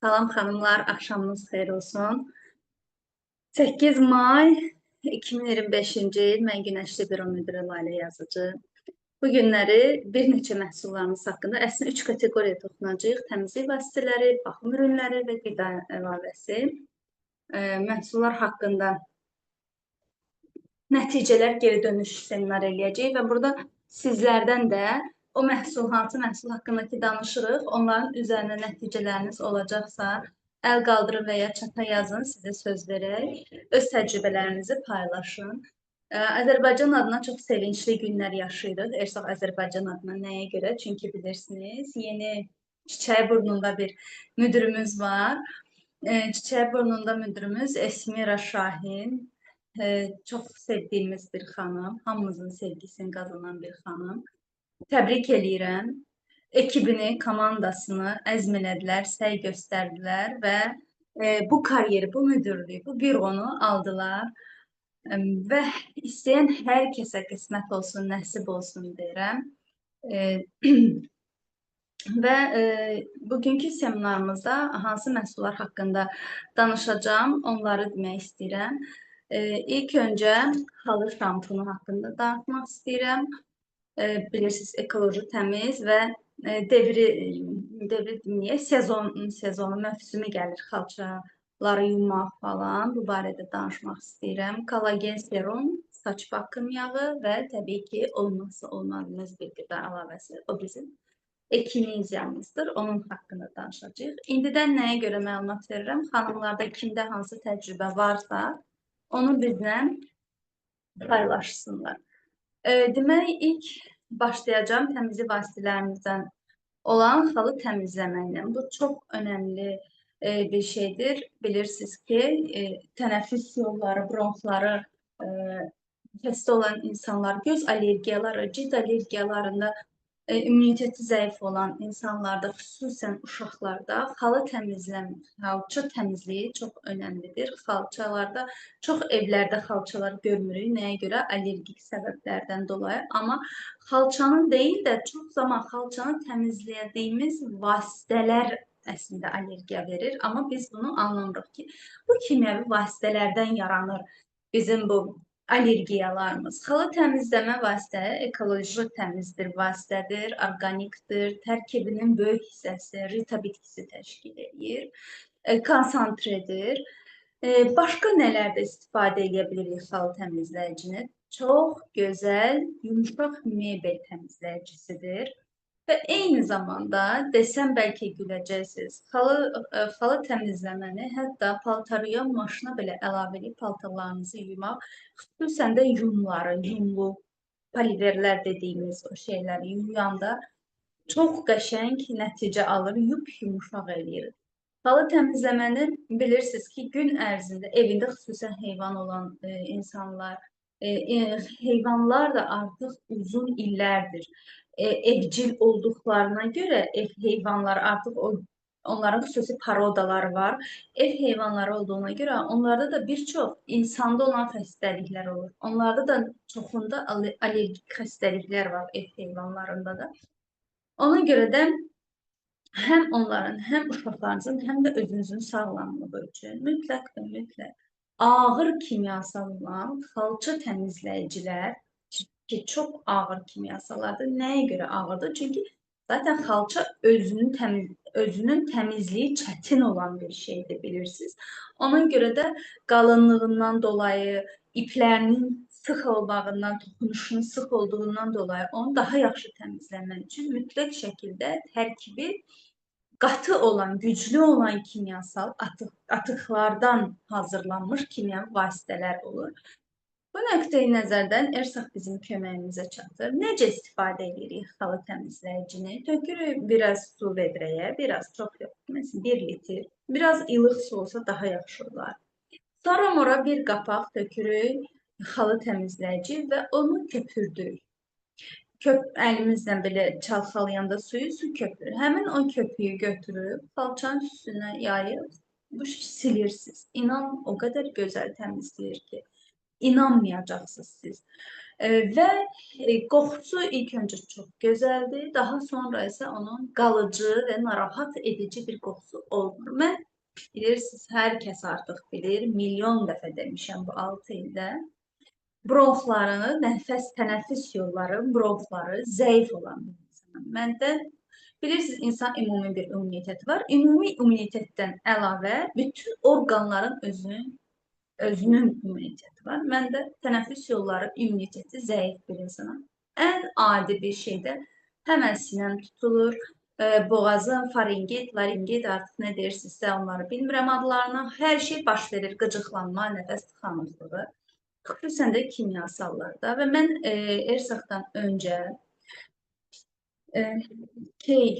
Salam xanımlar, axşamınız xeyir olsun. 8 may 2025-ci il, mən Günəşli Büro müdiri Lalə Yazıcı. Bu günləri bir neçə məhsullarımız haqqında əslində 3 kateqoriyaya toxunacağıq. Təmizlik vasitələri, baxım ürünləri və qida əlavəsi. Məhsullar haqqında nəticələr geri dönüş seminar eləyəcəyik və burada sizlərdən də o hansı məhsul haqqındakı danışırıq, onların üzərində nəticələriniz olacaqsa, əl qaldırın və ya çata yazın, sizə söz verək, öz təcrübələrinizi paylaşın. Azərbaycan adına çox sevincli günlər yaşayırıq. Ersaq Azərbaycan adına nəyə görə? Çünki bilirsiniz, yeni çiçəyi burnunda bir müdürümüz var. Çiçəyi burnunda müdürümüz Esmira Şahin. Çox sevdiyimiz bir xanım, hamımızın sevgisini qazanan bir xanım. Təbrik eləyirəm. Ekibini, komandasını əzm elədilər, səy göstərdilər və bu karyeri, bu müdürlüyü, bu büronu aldılar və istəyən hər kəsə qismət olsun, nəsib olsun deyirəm. Və bugünkü seminarımızda hansı məhsullar haqqında danışacağım, onları demək istəyirəm. İlk öncə halı şampunu haqqında danışmaq istəyirəm. Bilirsiniz, ekoloji təmiz və devri deməyək, sezonu, mövsümü gəlir, xalçaları yumaq falan. Bu barədə danışmaq istəyirəm. Kollagen serum, saç bakım yağı və təbii ki, olmazsa olmazımız bir qida əlavəsi. O bizim ekiniziyamızdır. Onun haqqında danışacağıq. İndidən nəyə görə məlumat verirəm? Xanımlarda kimdə hansı təcrübə varsa, onu bizlə paylaşsınlar. Demək, ilk başlayacağım təmizlik vasitələrimizdən olan xalı təmizləməklə. Bu çox önəmli bir şeydir. Bilirsiniz ki, tənəffüs yolları, bronxları xəstə olan insanlar, göz allergiyaları, cilt allergiyalarında immuniteti zəif olan insanlarda, xüsusən uşaqlarda xalça təmizliyi çox önəmlidir. Xalçalarda, çox evlərdə xalçalar görmürük. Nəyə görə? Allergik səbəblərdən dolayı. Amma xalçanın deyil də, çox zaman xalçanı təmizlədiyimiz vasitələr əslində allergiya verir. Amma biz bunu anlamırıq ki, bu kimyəvi vasitələrdən yaranır bizim bu allergiyalarımız. Xalı təmizləmə vasitələri ekoloji təmizdir, vasitədir, orqanikdir, tərkibinin böyük hissəsi rita bitkisi təşkil edir, konsantredir. Başqa nələrdə istifadə edə bilirik xalı təmizləyicini? Çox gözəl, yumuşaq mebel təmizləyicisidir. Və eyni zamanda, desəm bəlkə güləcəksiniz, xalı təmizləməni, hətta paltarıya, maşına belə əlavə edib paltarlarınızı yumaq, xüsusən də yumlu, poliverlər dediyimiz o şeyləri yuyanda çox qəşəng nəticə alır, yumuşaq eləyir. Xalı təmizləməni bilirsiniz ki, gün ərzində evində xüsusən heyvan olan insanlar, heyvanlar da artıq uzun illərdir evcil olduqlarına görə ev heyvanları artıq onların xüsusi parodaları var. Ev heyvanları olduğuna görə onlarda da bir çox insanda olan xəstəliklər olur. Onlarda da çoxunda allergik xəstəliklər var ev heyvanlarında da. Ona görə də həm onların, həm uşaqlarınızın, həm də özünüzün sağlamlığı üçün mütləq ağır kimyasal olan xalça təmizləyicilər ki, çox ağır kimyasallardır. Nəyə görə ağırdır? Çünki zaten xalça özünün təmizliyi çətin olan bir şeydir, bilirsiniz. Ona görə də qalınlığından dolayı, iplərinin sıx olmağından, toxunuşunun sıx olduğundan dolayı onu daha yaxşı təmizləmək üçün mütləq şəkildə tərkibi qatı olan, güclü olan kimyasal atıqlardan hazırlanmış kimyəvi vasitələr olur. Bu nöqteyi nəzərdən Ersaq bizim köməyimizə çatır. Necə istifadə edirik xalı təmizləyicini? Tökürük biraz su vedrəyə, biraz çox yox, məsələn 1 litr. Biraz ilıq su olsa daha yaxşı olar. Sonra ora bir qapaq tökürük xalı təmizləyici və onu köpürdürük. Əlimizlə belə çalxalayanda su köpürür. Həmin o köpüyü götürüb xalçanın üstünə yayıb bu silirsiniz. İnan o qədər gözəl təmizləyir ki, inanmayacaqsınız siz. Və qoxusu ilk öncə çox gözəldir, daha sonra isə onun qalıcı və narahat edici bir qoxusu olmur. Mən bilirsiniz, hər kəs artıq bilir, milyon dəfə demişəm bu 6 ildə. Bronxları, tənəffüs yolları, bronxları zəif olan bir insanım. Məndə bilirsiniz, insan ümumi bir immuniteti var. Ümumi immunitetdən əlavə bütün orqanların özünün immuniteti var. Məndə tənəffüs yolları immuniteti zəif bir insanım. Ən adi bir şeydə həmən sinəm tutulur, boğazım, faringit, laringit, artıq nə deyirsinizsə onları bilmirəm adlarını. Hər şey baş verir, qıcıqlanma, nəfəs tıxanıqlığı. Xüsusən də kimyasallarda və mən ersaqdan öncə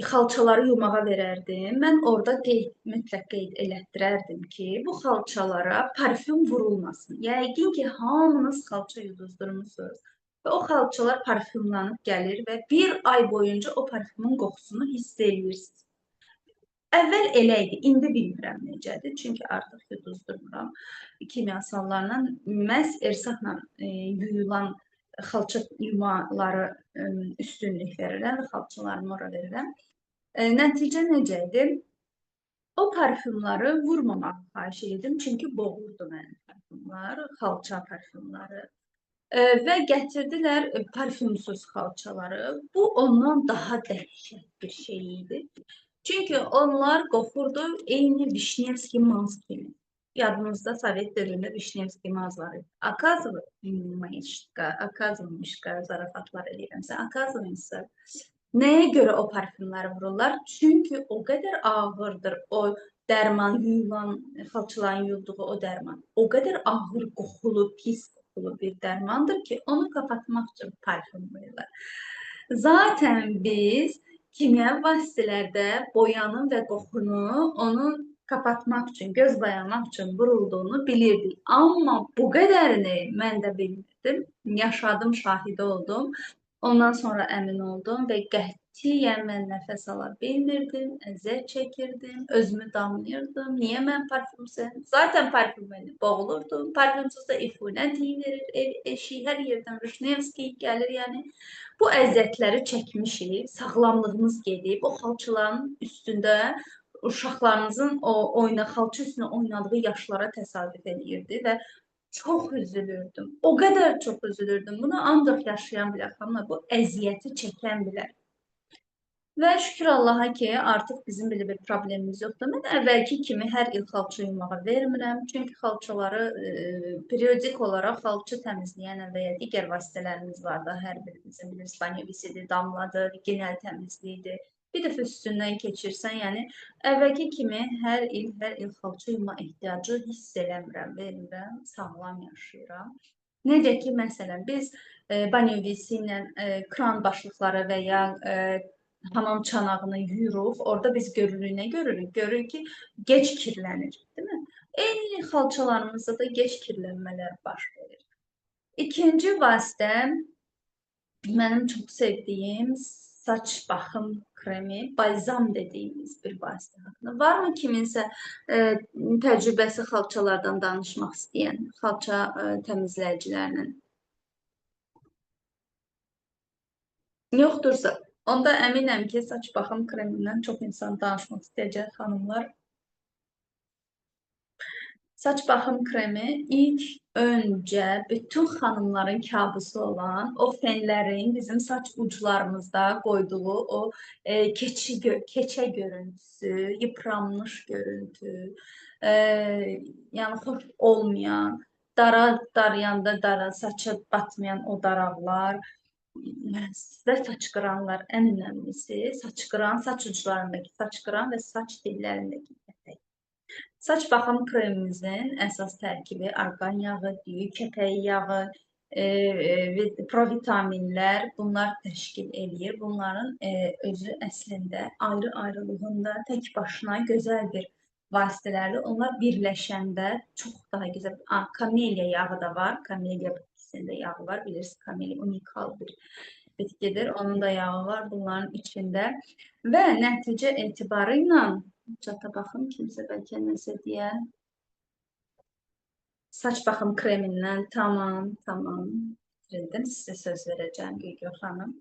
xalçaları yumağa verərdim. Mən orada mütləq qeyd elətdirərdim ki, bu xalçalara parfüm vurulmasın. Yəqin ki, hamınız xalça yuduzdurmusunuz və o xalçalar parfümlanıb gəlir və bir ay boyunca o parfümün qoxusunu hiss edirsiniz. Əvvəl elə idi, indi bilmirəm necədir, çünki artıq yuduzdurmuram. Kimyasallarla, məhz ersaqla yuyulan xalça yumaları üstünlük verirəm və xalçalarımı ora verirəm. Nəticə necə idi? O parfümları vurmamağı xahiş edirdim, çünki boğurdu mənim parfümlar, xalça parfümları. Və gətirdilər parfümsüz xalçaları. Bu, ondan daha dəhşət bir şey idi. Çünki onlar qoxurdu eyni Vişnevski maz kimi. Yadınızda Sovet dövründə Vişnevski maz var idi. Akazovmışqa zarafatlar edirəmsə, Akazovmışsa nəyə görə o parfümləri vururlar? Çünki o qədər ağırdır o dərman, yuyulan, xalçaların yuyulduğu o dərman. O qədər ağır qoxulu, pis qoxulu bir dərmandır ki, onu kapatmaq üçün parfüm vururlar. Zaten biz kimya vasitələrdə boyanın və qoxunu onu kapatmaq üçün, göz boyamaq üçün vurulduğunu bilirdik. Amma bu qədərini mən də bilmirdim. Yaşadım, şahidi oldum. Ondan sonra əmin oldum və qətiyyən mən nəfəs ala bilmirdim, əziyyət çəkirdim, özümü damlayırdım. Niyə mən parfümsüzəm? Zaten parfümlə boğulurdum. Parfümsüz də ifunət iyi verir, eşik hər yerdən Vişnevski gəlir, yəni. Bu əziyyətləri çəkmişik, sağlamlığımız gedib, o xalçaların üstündə uşaqlarınızın o xalça üstünə oynadığı yaşlara təsadüf edirdi və çox üzülürdüm. O qədər çox üzülürdüm. Bunu ancaq yaşayan bilər, xanımlar, bu əziyyəti çəkən bilər. Və şükür Allaha ki, artıq bizim belə bir problemimiz yoxdur. Mən əvvəlki kimi hər il xalça yumağa vermirəm. Çünki xalçaları periodik olaraq xalça təmizləyən və ya digər vasitələrimiz var da, hər birimizin bilirsiniz, banyo-visidir, damladır, genel təmizliyidir. Bir dəfə üstündən keçirsən, yəni əvvəlki kimi hər il xalça yuma ehtiyacı hiss eləmirəm, vermirəm, sağlam yaşayıram. Necə ki, məsələn, biz banyo-visi ilə kran başlıqları və ya hamam çanağını yuyuruq, orada biz görürük, nə görürük? Görürük ki, geç kirlənir, değil mi? Eyni xalçalarımızda da geç kirlənmələr baş verir. İkinci vasitə, mənim çox sevdiyim saç baxım kremi, balzam dediyimiz bir vasitə haqqında. Varmı kiminsə təcrübəsi xalçalardan danışmaq istəyən, xalça təmizləyicilərlə? Yoxdursa, onda əminəm ki, saç baxım kremindən çox insan danışmaq istəyəcək xanımlar. Saç baxım kremi ilk öncə bütün xanımların kabusu olan o fenlərin bizim saç uclarımızda qoyduğu o keçə görüntüsü, yıpranmış görüntü, yəni xoş olmayan, darayanda saça batmayan o daraqlar, sizdə saç qıranlar ən önəmlisi, saç qıran, saç uclarındakı saç qıran və saç dillərindəki kəpək. Saç baxım kremimizin əsas tərkibi argan yağı, düyü kəpəyi yağı, provitaminlər bunlar təşkil edir. Bunların özü əslində ayrı-ayrılığında tək başına gözəl bir vasitələrdir. Onlar birləşəndə çox daha gözəl. Kameliya yağı da var. Kameliya bitkisində yağı var. Bilirsiniz, kameliya unikal bir bitkidir. Onun da yağı var bunların içində. Və nəticə etibarı ilə çata baxım, kimsə bəlkə nəsə deyə. Saç baxım kremindən, tamam. bitirildim. Sizə söz verəcəm Gülgün xanım.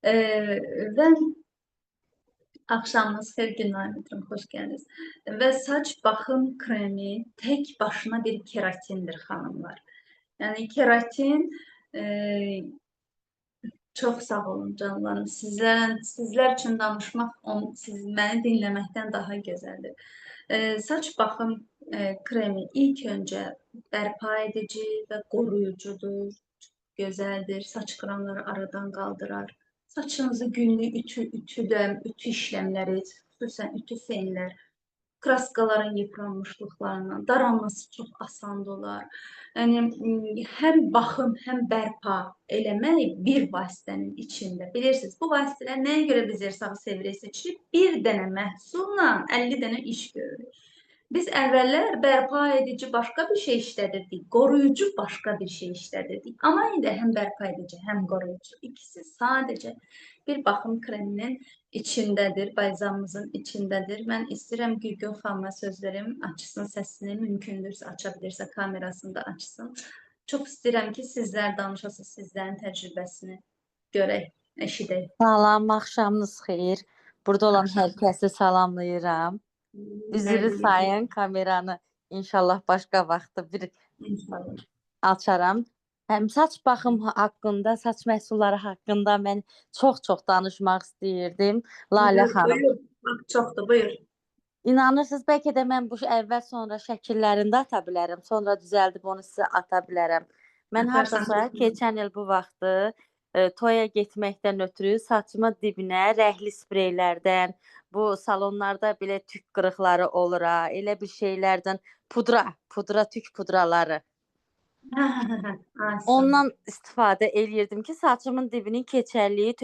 E, və Axşamınız xeyir, günaydın, xoş gəldiniz. Və saç baxım kremi tək başına bir keratindir xanımlar. Yəni keratin e, çox sağ olun canlarım. Sizlər üçün danışmaq, siz məni dinləməkdən daha gözəldir. Saç baxım kremi ilk öncə bərpa edici və qoruyucudur, gözəldir, saç qıranları aradan qaldırar. Saçınızı günlük ütü işləmləri, xüsusən ütü fenlər, kraskaların yıpranmışlıqlarından daranması çox asan olar. Yəni həm baxım, həm bərpa eləmək bir vasitənin içində. Bilirsiniz, bu vasitələr nəyə görə biz Ersağı sevirik seçirik? Bir dənə məhsulla 50 dənə iş görürük. Biz əvvəllər bərpa edici başqa bir şey işlədirdik, qoruyucu başqa bir şey işlədirdik. Amma indi həm bərpa edici, həm qoruyucu ikisi sadəcə bir baxım kreminin içindədir, balzamımızın içindədir. Mən istəyirəm Gülgün xanıma söz verim, açsın səsini, mümkündürsə aça bilirsə kamerasını da açsın. Çox istəyirəm ki, sizlər danışasınız, sizlərin təcrübəsini görək, eşidək. Salam, axşamınız xeyir. Burada olan hər kəsi salamlayıram. Üzrü sayın kameranı inşallah başqa vaxtda bir açaram. Həm saç baxım haqqında, saç məhsulları haqqında mən çox danışmaq istəyirdim. Lalə xanım. Buyur, çoxdur, buyur. İnanırsınız, bəlkə də mən bu əvvəl sonra şəkillərində ata bilərəm, sonra düzəldib onu sizə ata bilərəm. Mən hardasa keçən il bu vaxtı toya getməkdən ötürü saçıma dibinə rəhli spreylərdən, bu salonlarda belə tük qırıqları olur, elə bir şeylərdən tük pudraları. Ondan istifadə eləyirdim ki, saçımın dibinin keçərliyi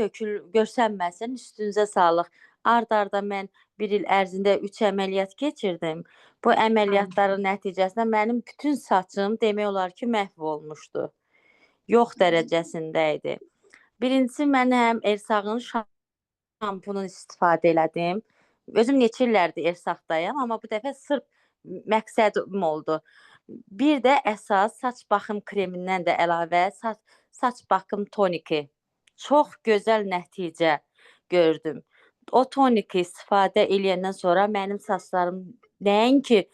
görsənməsin, üstünüzə sağlıq. Ard-arda mən bir il ərzində 3 əməliyyat keçirdim. Bu əməliyyatların nəticəsində mənim bütün saçım demək olar ki, məhv olmuşdu. Yox dərəcəsində idi. Birincisi, mən həm Ersağın şampununu istifadə elədim. Özüm neçə illərdir Ersaqdayam, amma bu dəfə sırf məqsədim oldu. Bir də əsas saç baxım kremindən də əlavə saç baxım toniki. Çox gözəl nəticə gördüm. O toniki istifadə eləyəndən sonra mənim saçlarım nəinki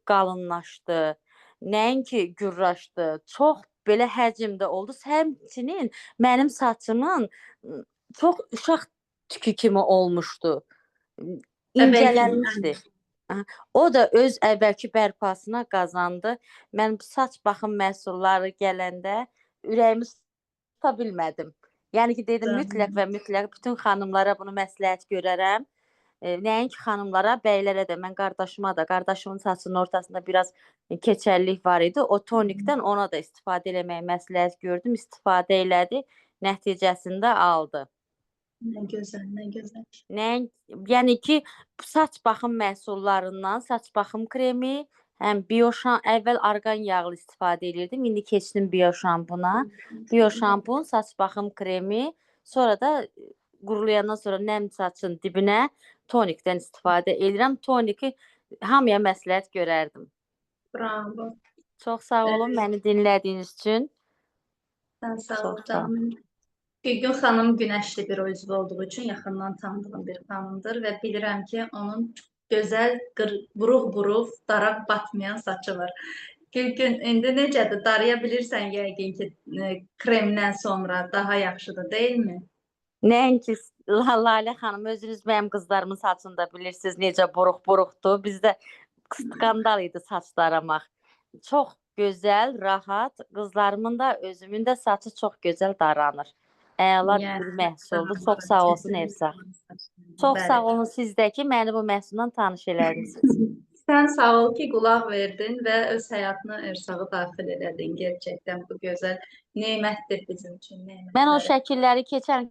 qalınlaşdı, nəinki gürlaşdı, çox belə həcmdə oldu. Həmçinin mənim saçımın çox uşaq tükü kimi olmuşdu. İncələnmişdi. O da öz əvvəlki bərpasına qazandı. Mən bu saç baxım məhsulları gələndə ürəyimi tuta bilmədim. Yəni ki, dedim, mütləq və mütləq bütün xanımlara bunu məsləhət görərəm. Nəinki xanımlara, bəylərə də, mən qardaşımın saçının ortasında biraz keçərlik var idi. O tonikdən ona da istifadə eləməyə məsləhət gördüm, istifadə elədi, nəticəsində aldı. Nə gözəl, nə gözəl. Yəni ki, saç baxım məhsullarından saç baxım kremi, həm əvvəl arqan yağlı istifadə edirdim, indi keçdim bioşampuna. Bioşampun, saç baxım kremi, sonra da qurulayandan sonra nəm saçın dibinə tonikdən istifadə edirəm. Toniki hamıya məsləhət görərdim. Bravo. Çox sağ olun məni dinlədiyiniz üçün. Sən sağ ol canım. Gülgün xanım günəşli bir üzvü olduğu üçün yaxından tanıdığım bir xanımdır və bilirəm ki, onun gözəl, buruq-buruq, daraq batmayan saçı var. Gülgün, indi necədir? Daraya bilirsən yəqin ki, kremdən sonra daha yaxşıdır, deyilmi? Nəinki Lalə xanım, özünüz mənim qızlarımın saçını da bilirsiniz necə buruq-buruqdur. Bizdə skandal idi saç daramaq. Çox gözəl, rahat, qızlarımın da, özümün də saçı çox gözəl daranır. Əla bir məhsuldur. Çox sağ olsun Ersaq. Çox sağ olun siz də ki, məni bu məhsulla tanış elədiniz. Sən sağ ol ki, qulaq verdin və öz həyatına Ersağı daxil elədin. Gerçəkdən bu gözəl nemətdir bizim üçün. Mən o şəkilləri keçən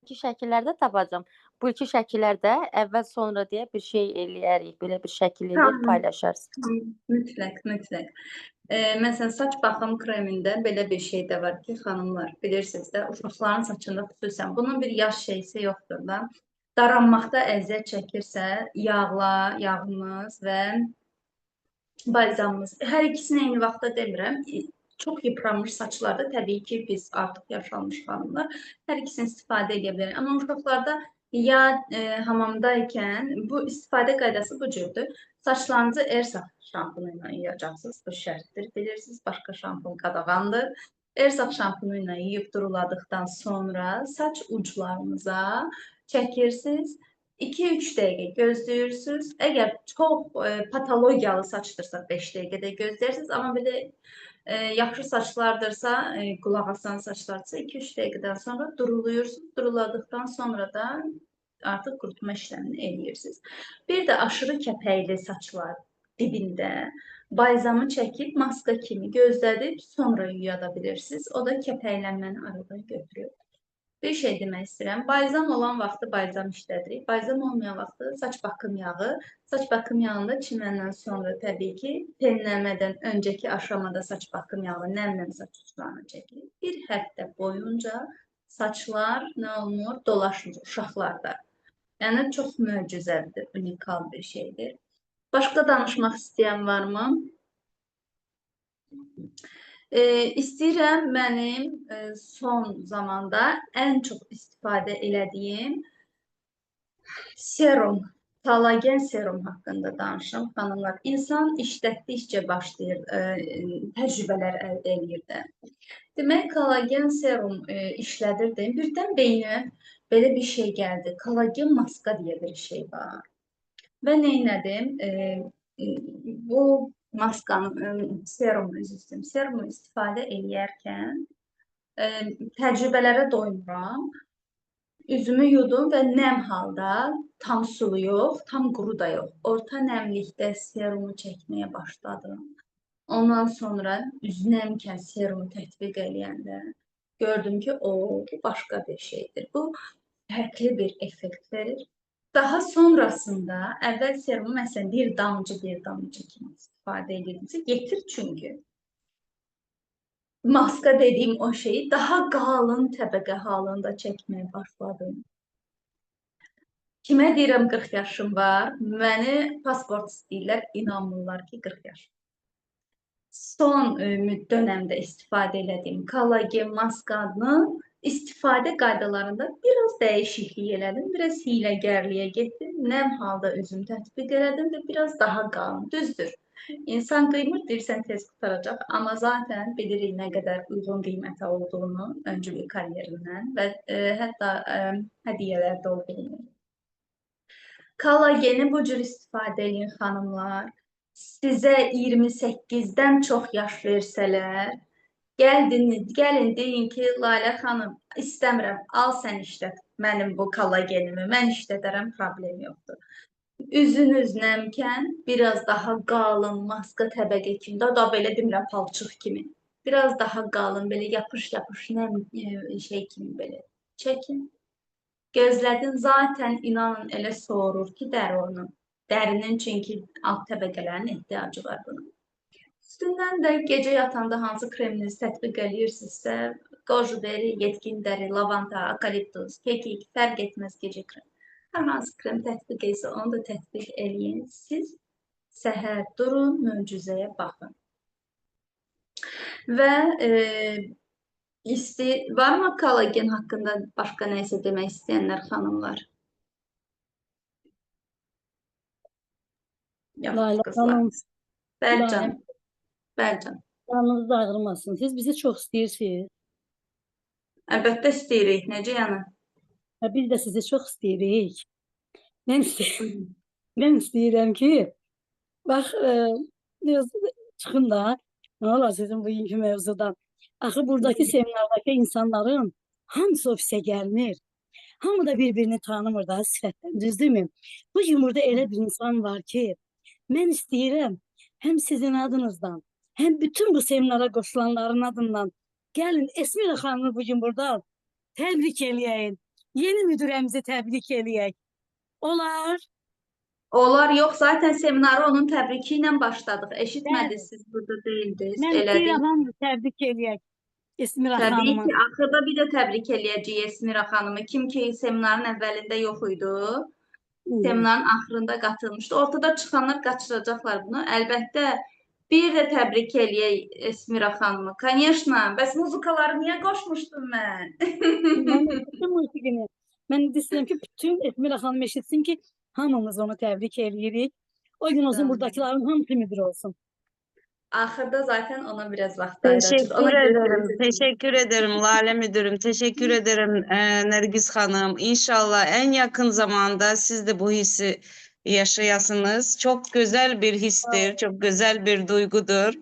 şəkillərdə tapacağam. Bu iki şəkillərdə əvvəl sonra deyə bir şey eləyərik. Belə bir şəkil eləyib paylaşarsınız. Mütləq. Məsələn, saç baxım kremində belə bir şey də var ki, xanımlar, bilirsiniz də, uşaqların saçında xüsusən bunun bir yaş şeysi yoxdur da. Daranmaqda əziyyət çəkirsə, yağımız və balzamımız, hər ikisini eyni vaxtda demirəm, çox yıpranmış saçlarda təbii ki, biz artıq yaşlanmış xanımlar hər ikisini istifadə edə bilərik. Amma uşaqlarda ya hamamdaykən bu istifadə qaydası bu cürdür. Saçlarınızı Ersaf şampunu ilə yuyacaqsınız. Bu şərtdir, bilirsiniz. Başqa şampun qadağandır. Ersaf şampunu ilə yuyub duruladıqdan sonra saç uclarınıza çəkirsiniz. 2-3 dəqiqə gözləyirsiniz. Əgər çox patologiyalı saçdırsa 5 dəqiqədə gözləyirsiniz. Amma belə yaxşı saçlardırsa, qulaq asan saçlardırsa 2-3 dəqiqədən sonra duruluyursunuz. Duruladıqdan sonra da artıq qurutma işləmini eləyirsiniz. Bir də aşırı kəpəkli saçlar dibində balzamı çəkib maska kimi gözlədib sonra yuya da bilirsiniz. O da kəpəklənməni aradan götürür. Bir şey demək istəyirəm. Balzam olan vaxtı balzam işlədirik. Balzam olmayan vaxtı saç bakım yağı. Saç bakım yağında çiməndən sonra təbii ki, tenləmədən öncəki aşamada saç bakım yağı nəmlə saç uçlarına çəkilir. Bir həftə boyunca saçlar nə olmur? Dolaşmır uşaqlarda. Yəni çox möcüzədir, unikal bir şeydir. Başqa danışmaq istəyən varmı? İstəyirəm mənim son zamanda ən çox istifadə elədiyim serum, kollagen serum haqqında danışım. Xanımlar, insan işlətdikcə başlayır təcrübələr əldə edir də. Demək, kollagen serum işlədirdim. Birdən beynimə belə bir şey gəldi. Kollagen maska deyə bir şey var. Və neynədim? Bu maskanın, serumu istifadə edərkən təcrübələrə doymuram. Üzümü yudum və nəm halda, tam sulu yox, tam quru da yox, orta nəmlikdə serumu çəkməyə başladım. Ondan sonra üzünəmkən serumu tətbiq eləyəndə gördüm ki, bu başqa bir şeydir. Bu fərqli bir effekt verir. Daha sonrasında əvvəl serumu məsələn bir damcı kimi istifadə edirdimsə, yetir çünki. Maska dediyim o şeyi daha qalın təbəqə halında çəkməyə başladım. Kimə deyirəm 40 yaşım var, məni pasport istəyirlər, inanmırlar ki 40 yaşım. Son dönəmdə istifadə elədiyim kollagen maskanın istifadə qaydalarında biraz dəyişiklik elədim, biraz hiyləgərliyə getdim, nəm halda özüm tətbiq elədim və biraz daha qalın, düzdür. İnsan qıymır, deyirsən tez qutaracaq, amma zaten bilirik nə qədər uyğun qiymətə olduğunu öncülük karyerindən və hətta hədiyyələr də olduğunu. Kollageni bu cür istifadə edin xanımlar. Sizə 28-dən çox yaş versələr, gəlin deyin ki, Lalə xanım, istəmirəm, al sən işlət mənim bu kollagenimi, mən işlədərəm, problem yoxdur. Üzünüz nəmkən, biraz daha qalın maska təbəqə kimi, da belə demirəm palçıq kimi, biraz daha qalın, belə yapış-yapış nəm şey kimi belə çəkin. Gözlədin, zaten inanın elə soğurur ki, dərinin çünki alt təbəqələrin ehtiyacı var buna. Üstündən də gecə yatanda hansı kreminizi tətbiq eləyirsinizsə, qojuberi, yetkin dəri, lavanta, akaliptus, kekik, fərq etməz gecə kremi. Hər hansı krem tətbiq etsə, onu da tətbiq eləyin. Siz səhər durun, möcüzəyə baxın. Və varmı kollagen haqqında başqa nəysə demək istəyənlər xanımlar? Yox, qızlar. Bəlcan. Canınızı ağrımasın. Siz bizi çox istəyirsiniz. Əlbəttə istəyirik. Necə yəni? Biz də sizi çox istəyirik. Mən istəyirəm ki, bax, çıxın da, nə olar sizin bugünkü mövzudan. Axı, buradakı seminardakı insanların hamısı ofisə gəlmir. Hamı da bir-birini tanımır da sifətdən, düzdürmü? Bugün burada elə bir insan var ki, mən istəyirəm, həm sizin adınızdan, həm bütün bu seminara qoşulanların adından gəlin, Esmira xanımı bugün burada təbrik eləyək. Yeni müdürəmizi təbrik eləyək. Olar? Olar, yox. Zaten seminarı onun təbriki ilə başladıq. Eşitmədiniz, siz burada deyildiniz. Mən istəyirəm, hamı təbrik eləyək Esmira xanımı. Təbii ki, axırda bir də təbrik eləyəcəyik Esmira xanımı. Kim ki, seminarın əvvəlində yox idi, seminarın axırında qatılmışdı. Ortada çıxanlar qaçıracaqlar bunu. Əlbəttə, Bir də təbrik eləyək Esmira xanımı. Конечно, bəs muzikaları niyə qoşmuşdum mən? Ben de bütün musiqini, ben de istedim ki bütün Esmira Hanım eşitsin ki hamımız onu tebrik edirik. O gün olsun buradakilerin hamısı müdür olsun. Axırda zaten ona biraz vaxt ayıracağız. Ona Teşekkür görə ederim. görüşürüz. Teşekkür ederim Lale Müdürüm. Teşekkür ederim Nergis Hanım. İnşallah en yakın zamanda siz de bu hissi yaşayasınız. Çok güzel bir histir. Çok güzel bir duygudur.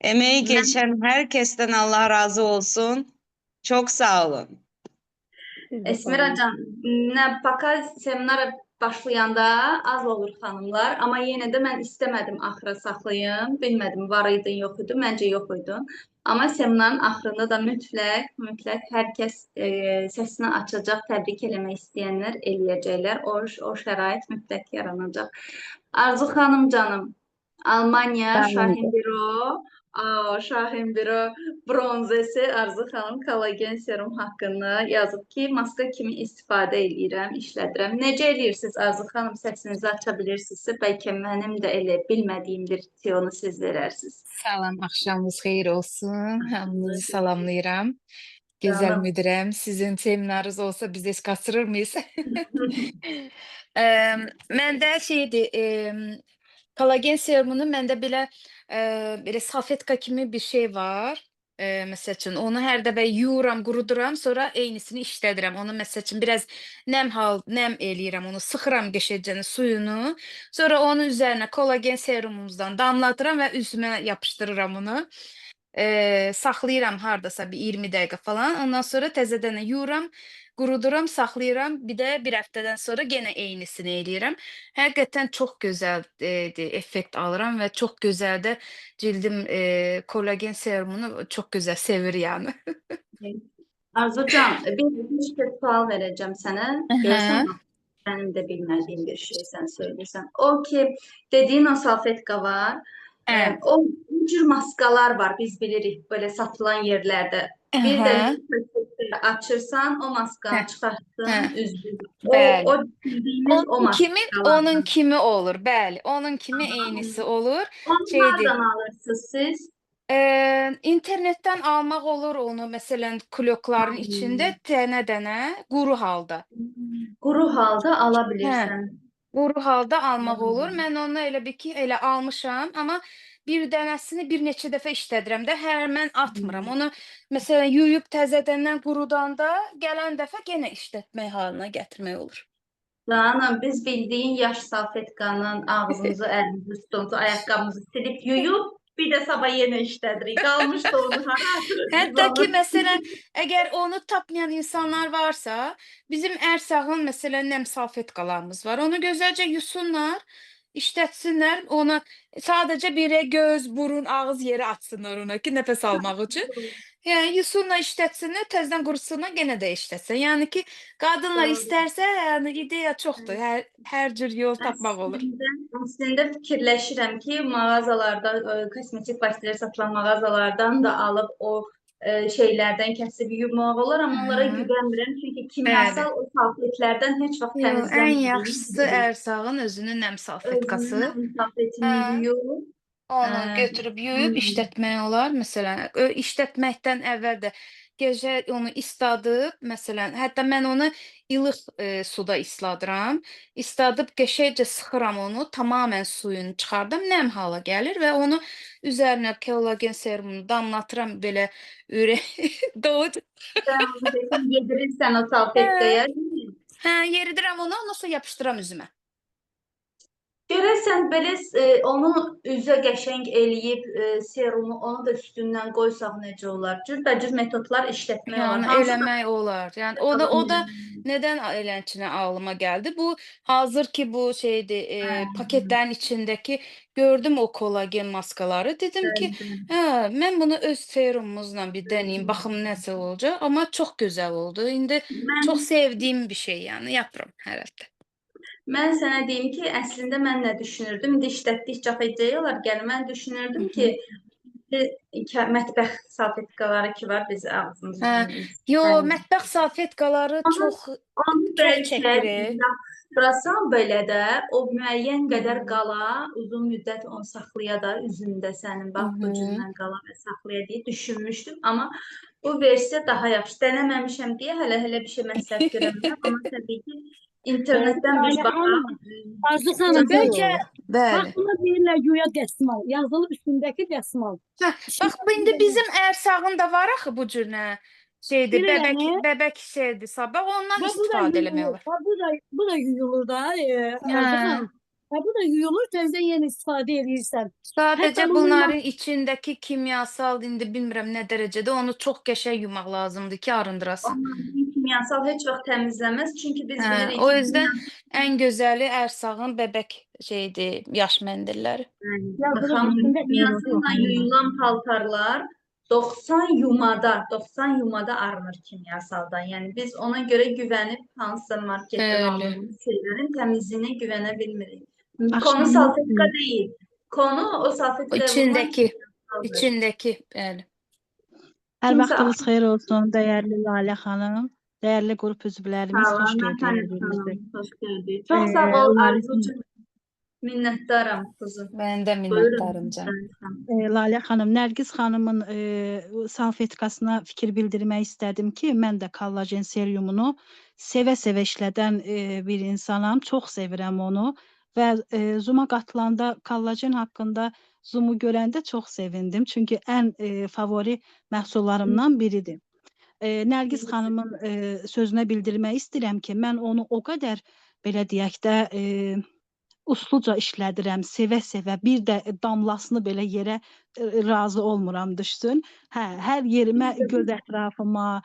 Emeği geçen herkesten Allah razı olsun. Çok sağ olun. Siz de sağ olun. Esmiracan, nə baka seminara başlayanda az olur xanımlar, amma yenə də mən istəmədim axıra saxlayım. Bilmədim var idin, yox idi. Məncə yox idin. Amma seminarın axırında da mütləq hər kəs səsini açacaq, təbrik eləmək istəyənlər eləyəcəklər. O şərait mütləq yaranacaq. Arzu xanım canım, Almanya, Şahin Büro, Şahin Büro bronzesi Arzu xanım kollagen serum haqqında yazıb ki, maska kimi istifadə eləyirəm, işlədirəm. Necə eləyirsiniz Arzu xanım? Səsinizi aça bilirsinizsə, bəlkə mənim də elə bilmədiyim bir tiyonu siz verərsiniz. Salam, axşamınız xeyir olsun. Hamınızı salamlayıram. Gözəl Salam. müdirəm, sizin seminarınız olsa biz heç qaçırır mıyız? Məndə şeydir, kollagen serumunu məndə belə salfetka kimi bir şey var. Məsəl üçün onu hər dəfə yuyuram, quruduram, sonra eynisini işlədirəm. Onu məsəl üçün biraz nəm eləyirəm, onu sıxıram qəşəngcə suyunu. Sonra onun üzərinə kollagen serumumuzdan damlatıram və üzümə yapışdırıram onu. Saxlayıram hardasa bir 20 dəqiqə falan. Ondan sonra təzədən yuyuram, quruduram, saxlayıram. Bir də bir həftədən sonra yenə eynisini eləyirəm. Həqiqətən çox gözəl effekt alıram və çox gözəl də cildim kollagen serumunu çox gözəl sevir yəni. Arzucan, bir sual verəcəm sənə. Görürsən, Aha. mənim də bilmədiyim bir şey sən söyləyirsən. O ki, dediyin o salfetka var. Hə. O bu cür maskalar var, biz bilirik böyle satılan yerlərdə. Bir də Aha. açırsan, o maskanı Hə. çıxartdın, Hə. üzdün. Bəli. O bildiyimiz o maskalar. Onun kimi olur, bəli. Onun kimi eynisi olur. Onu Şeydir. hardan alırsınız siz? İnternetten almaq olur onu, məsələn, klokların içində dənə-dənə, quru halda. Quru halda ala Hə. bilirsən. Quru halda almaq olur. Mən onu elə bil ki, elə almışam, amma bir dənəsini bir neçə dəfə işlədirəm də, mən atmıram. Onu məsələn yuyub təzədəndən qurudanda, gələn dəfə yenə işlətmək halına gətirmək olur. Canım, biz bildiğin yaş salfetkanın ağzımızı, əlimizi, üstümüzü, ayaqqabımızı silip yuyub, bir də sabah yenə işlədirik. Qalmışdı onu hara atırıq biz Hətta ki, onu? məsələn, əgər onu tapmayan insanlar varsa, bizim Ərsağın məsələn nəm salfetkalarımız var. Onu gözəlcə yusunlar, işlətsinlər. Ona sadəcə bir göz, burun, ağız yeri açsınlar ona ki, nəfəs almaq üçün. Yəni yusunlar, işlətsinlər, təzədən qurusunlar, yenə də işlətsin. Yəni ki, qadınlar Doğru. istərsə, yəni ideya çoxdur. Hər cür yol tapmaq olur. Əslində fikirləşirəm ki, mağazalarda, kosmetik vasitələr satılan mağazalardan da alıb o şeylərdən kəsib yumaq olar, amma onlara Hı. güvənmirəm. Çünki kimyasal o salfetlərdən heç vaxt Yox, ən təmizlənmir. yaxşısı Ərsağın özünün nəm salfetkası. Özünün salfetini Hə. yuyub, Onu götürüb yuyub işlətmək olar. Məsələn, işlətməkdən əvvəl də gecə onu isladıb, məsələn, hətta mən onu ilıq suda isladıram. İsladıb qəşəngcə sıxıram onu, tamamilə suyunu çıxardım, nəm hala gəlir və onu üzərinə kollagen serumunu damlatıram belə doğru. yedirirsən o salfetkaya. Hə, yeridirəm onu, ondan sonra yapışdıram üzümə. Görəsən belə onu üzə qəşəng eləyib serumu, onu da üstündən qoysaq necə olar? Cürbəcür metodlar işlətmək olar. Yəni Hansı eləmək olar. Yəni o da nədən elənçinə ağlıma gəldi? Bu hazır ki bu şeydir, paketlərin içindəki gördüm o kollagen maskaları. Dedim ki, hə, mən bunu öz serumumuzla bir denəyim, baxım necə olacaq. Amma çox gözəl oldu. İndi çox sevdiyim bir şey yəni yapıram hər həftə. Mən sənə deyim ki, əslində mən nə düşünürdüm? İndi işlətdikcə fəcəyə olar gəlir. Mən düşünürdüm ki, mətbəx salfetkaları ki var, biz ağzımızı Hə. yüzümüzü Yo, təmizləyək. mətbəx salfetkaları Onu çox Onu bəlkə çəkirik. yapışdırasan belə də, o müəyyən qədər Hı. qala, uzun müddət onu saxlaya da üzündə sənin bax bu Mhm. cürlə qala və saxlaya deyə düşünmüşdüm. Amma bu versiya daha yaxşı. Denəməmişəm deyə hələ bir şey məsləhət görəmirəm. Amma təbii ki, internetdən biz Layla baxaq. Hanım, Arzu Hanım, Sıkıntı bəlkə yok. Bəli. bax buna deyirlər güya dəsmal. Yazılı üstündəki dəsmal. Hə, bax bu indi bizim ərsağın da var axı bu cürlə şeydir, Bilirəm, bəbək şeydir, sabah ondan Və bu da istifadə eləmək yuyulur. olar. Və bu da yuyulur da, Arzu Hə. Hanım. Və bu da yuyulur, təzədən yenə istifadə edirsən. Sadəcə Hətta bunların içindəki kimyasal indi bilmirəm nə dərəcədə onu çox qəşəng yumaq lazımdır ki, arındırasan. Onların kimyasal heç vaxt təmizləməz. Çünki biz Hə, bilirik o ki, yüzden ən gözəli ərsağın bəbək şeydir, yaş məndilləri. yazılı baxın, üstündə kimyasalla yuyulan paltarlar 90 yumada arınır kimyasaldan. Yəni biz ona görə güvənib hansısa marketdən Bəli. aldığımız şeylərin təmizliyinə güvənə bilmirik. Konu Axşamlar salfetka deyil. Konu o salfetkaya vurulan kimyasaldır. İçindəki, bəli. hər Kimsə vaxtınız xeyir olsun, dəyərli Lalə xanım, dəyərli qrup üzvlərimiz, Sağ xoş olun, gördük Mətanət bir-birimizi. xanım. Xoş gördük. Çox sağ ol Arzucuğum. Minnətdaram quzum. Mən də minnətdarım canım. Lalə xanım, Nərgiz xanımın salfetkasına fikir bildirmək istədim ki, mən də kollajen serumunu sevə-sevə işlədən bir insanam, çox sevirəm onu və Zoom-a qatılanda kollajen haqqında Zoom-u görəndə çox sevindim, çünki ən favori məhsullarımdan biridir. Nərgiz xanımın sözünə bildirmək istəyirəm ki, mən onu o qədər belə deyək də usluca işlədirəm, sevə-sevə, bir də damlasını belə yerə razı olmuram düşsün. Hə, hər yerimə, göz ətrafıma,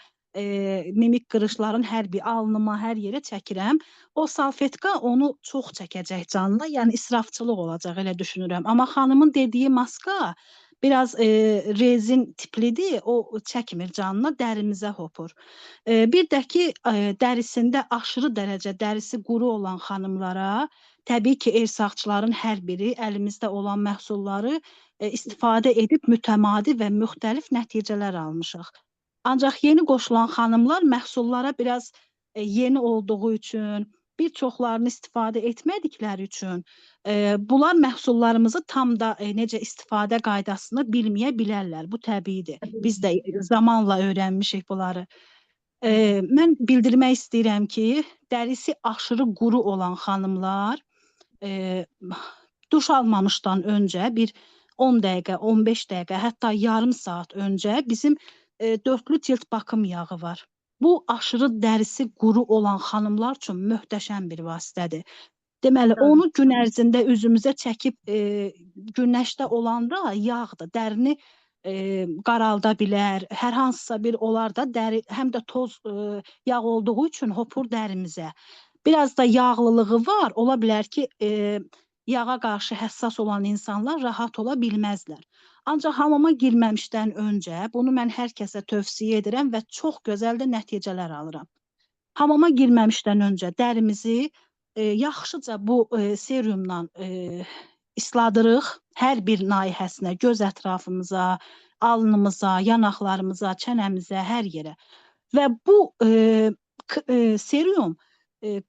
mimik qırışların hər bir alnıma, hər yerə çəkirəm. O salfetka onu çox çəkəcək canına, yəni israfçılıq olacaq elə düşünürəm. Amma xanımın dediyi maska biraz rezin tiplidir, o çəkmir canına, dərimizə hopur. Bir də ki, dərisində aşırı dərəcə dərisi quru olan xanımlara təbii ki, ersaqçıların hər biri əlimizdə olan məhsulları istifadə edib mütəmadi və müxtəlif nəticələr almışıq. Ancaq yeni qoşulan xanımlar məhsullara biraz yeni olduğu üçün, bir çoxlarını istifadə etmədikləri üçün bunlar məhsullarımızı tam da necə istifadə qaydasını bilməyə bilərlər. Bu təbiidir. Biz də zamanla öyrənmişik bunları. Mən bildirmək istəyirəm ki, dərisi aşırı quru olan xanımlar duş almamışdan öncə bir 10 dəqiqə, 15 dəqiqə, hətta yarım saat öncə bizim dörtlü cilt bakım yağı var. Bu aşırı dərisi quru olan xanımlar üçün möhtəşəm bir vasitədir. Deməli, onu gün ərzində üzümüzə çəkib günəşdə olanda yağdır, dərini qaralda bilər, hər hansısa bir olar da dəri, həm də toz yağ olduğu üçün hopur dərimizə. Biraz da yağlılığı var, ola bilər ki, yağa qarşı həssas olan insanlar rahat ola bilməzlər. Ancaq hamama girməmişdən öncə, bunu mən hər kəsə tövsiyə edirəm və çox gözəl də nəticələr alıram. Hamama girməmişdən öncə dərimizi yaxşıca bu serumla isladırıq, hər bir nahiyəsinə, göz ətrafımıza, alnımıza, yanaqlarımıza, çənəmizə, hər yerə. Və bu serum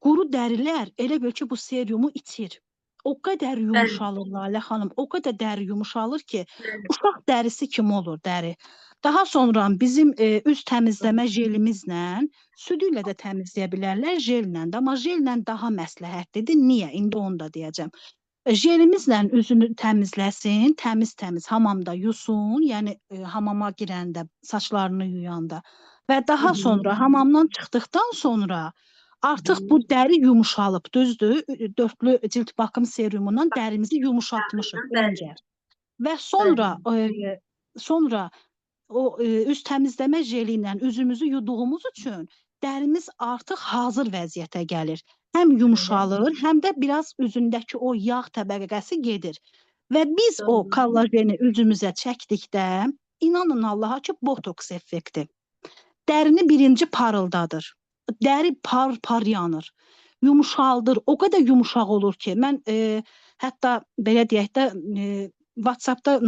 quru dərilər elə bil ki, bu serumu içir. O qədər yumuşalır Lalə xanım, o qədər dəri yumuşalır ki, uşaq dərisi kimi olur dəri. Daha sonra bizim üz təmizləmə jelimizlə, südü ilə də təmizləyə bilərlər, jellə də, amma jellə daha məsləhətlidir. Niyə? İndi onu da deyəcəm. Jelimizlə üzünü təmizləsin, təmiz-təmiz hamamda yusun, yəni hamama girəndə, saçlarını yuyanda və daha sonra hamamdan çıxdıqdan sonra artıq bu dəri yumuşalıb, düzdür? Dörtlü cilt bakım serumundan dərimizi yumuşatmışıq öncə. Və sonra o üz təmizləmə jeli ilə üzümüzü yuduğumuz üçün dərimiz artıq hazır vəziyyətə gəlir. Həm yumuşalır, həm də biraz üzündəki o yağ təbəqəsi gedir. Və biz o kollajeni üzümüzə çəkdikdə, inanın Allaha ki, botoks effekti. Dərini birinci parıldadır. Dəri par yanır, yumuşaldır, o qədər yumuşaq olur ki, mən hətta belə deyək də WhatsApp-da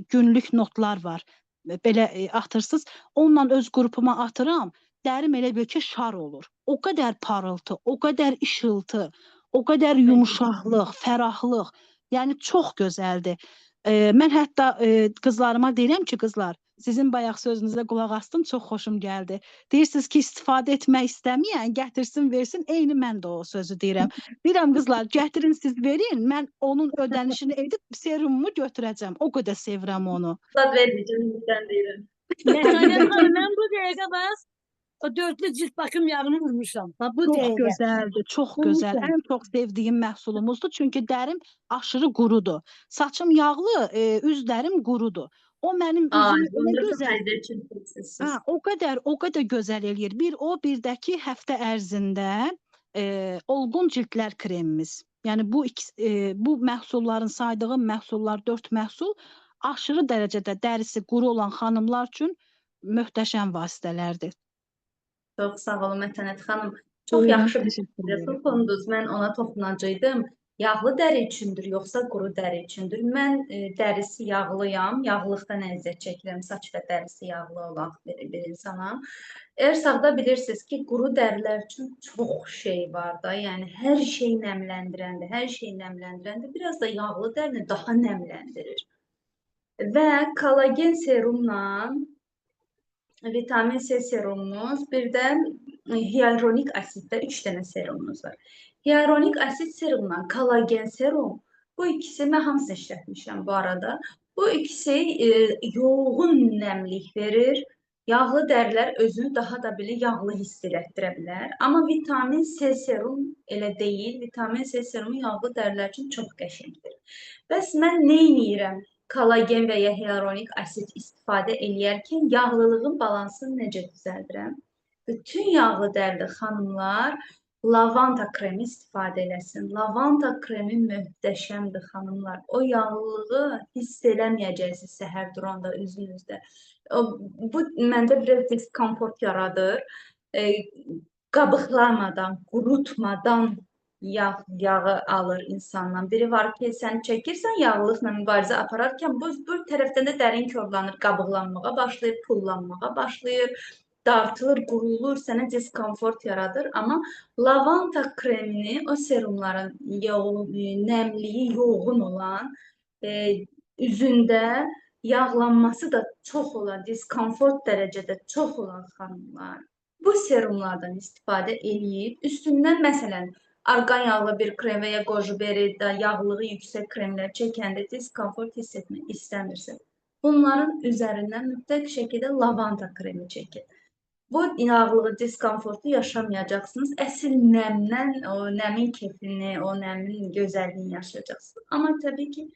günlük notlar var. Belə atırsınız. Onunla öz qrupuma atıram. Dərim elə bil ki şar olur. O qədər parıltı, o qədər işıltı, o qədər yumuşaqlıq, fərahlıq. Yəni çox gözəldir. Mən hətta qızlarıma deyirəm ki, qızlar, sizin bayaq sözünüzə qulaq asdım, çox xoşum gəldi. Deyirsiniz ki, istifadə etmək istəməyən gətirsin, versin. Eyni mən də o sözü deyirəm. Deyirəm qızlar, gətirin siz verin, mən onun ödənişini edib serumumu götürəcəm. O qədər sevirəm onu. Zad vermeyeceğim, bizden değilim. Mətanət xanım, mən bu dəqiqə bax, o 4-lü cilt bakım yağını vurmuşam. Bax bu Çox dəqiqə. gözəldir, çox gözəl. Vurmuşam. Ən çox sevdiyim məhsulumuzdur, çünki dərim aşırı qurudur. Saçım yağlı, üz dərim qurudur. O mənim Ay, üzümü elə bunda çok gözəl, fayda için siz. hə, o qədər gözəl eləyir. Bir o, bir də ki, həftə ərzində olğun cildlər kremimiz. Yəni bu məhsulların, saydığım məhsullar, 4 məhsul aşırı dərəcədə dərisi quru olan xanımlar üçün möhtəşəm vasitələrdir. Çok sağ olun Mətanət xanım. Çox Buyurun, yaxşı bir təşəkkür fikirdir. edirəm. Toxundunuz. Mən ona toxunacaqdım. Yağlı dəri üçündür, yoxsa quru dəri üçündür? Mən dərisi yağlıyam. Yağlıqdan əziyyət çəkirəm. Saç və dərisi yağlı olan bir insanam. Eğer sağda bilirsiniz ki, quru dərilər üçün çox şey var da. Yəni hər şey nəmləndirəndir. Hər şey nəmləndirəndir. Biraz da yağlı dərini daha nəmləndirir. Və kollagen serumla vitamin C serumumuz, bir də hyaluronik asitdə 3 dənə serumumuz var. Hyaluronik asit serumla kollagen serum, bu ikisi mən hamısını işlətmişəm bu arada. Bu ikisi yoğun nəmlik verir. Yağlı dərilər özünü daha da belə yağlı hiss elətdirə bilər. Amma vitamin C serum elə deyil. Vitamin C serumu yağlı dərilər üçün çox qəşəngdir. Bəs mən nə edirəm? Kollagen və ya hyaluronik asit istifadə eləyərkən yağlılığın balansını necə düzəldirəm? Bütün yağlı dərli xanımlar lavanta kremi istifadə eləsin. Lavanta kremi möhtəşəmdir xanımlar. O yağlılığı hiss eləməyəcəksiniz səhər duranda üzünüzdə. Bu məndə biraz diskomfort yaradır. Qabıqlamadan, qurutmadan yağı alır insandan. Biri var ki, sən çəkirsən yağlılıqla mübarizə apararkən bu tərəfdən də dərin korlanır, qabıqlanmağa başlayır, pullanmağa başlayır, dartılır, qurulur, sənə diskomfort yaradır. Amma lavanta kremini, o serumların nəmliyi yoğun olan, üzündə yağlanması da çox olan, diskomfort dərəcədə çox olan xanımlar bu serumlardan istifadə eləyib, üstündən məsələn, argan yağlı bir krem və ya Gojiberi də yağlığı yüksək kremlər çəkəndə diskomfort hiss etmək istəmirsə, bunların üzərindən mütləq şəkildə lavanta kremi çəkin. Bu yağlığı, diskomfortu yaşamayacaqsınız. Əsl nəmdən, o nəmin keyfini, o nəmin gözəlliyini yaşayacaqsınız. Amma təbii ki,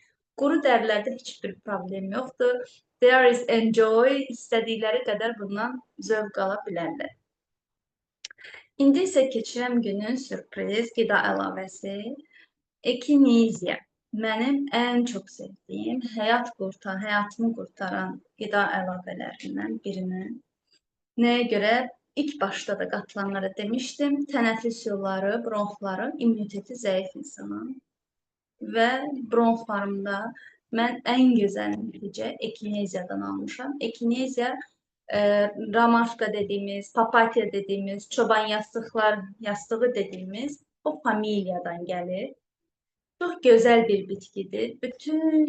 quru dərilərdə heç bir problem yoxdur. There is enjoy, istədikləri qədər bundan zövq ala bilərlər. İndi isə keçirəm günün sürpriz qida əlavəsi. Echinacea. Mənim ən çox sevdiyim, həyatımı qurtaran qida əlavələrindən birini. Nəyə görə? İlk başda da qatılanlara demişdim, tənəffüs yolları, bronxları, immuniteti zəif insanın və bronxlarımda mən ən gözəl nəticə Echinaceadan almışam. Echinacea ramaşka dediğimiz, papatya dediğimiz, çoban yastığı dediğimiz o familiyadan gəlir. Çox gözəl bir bitkidir. Bütün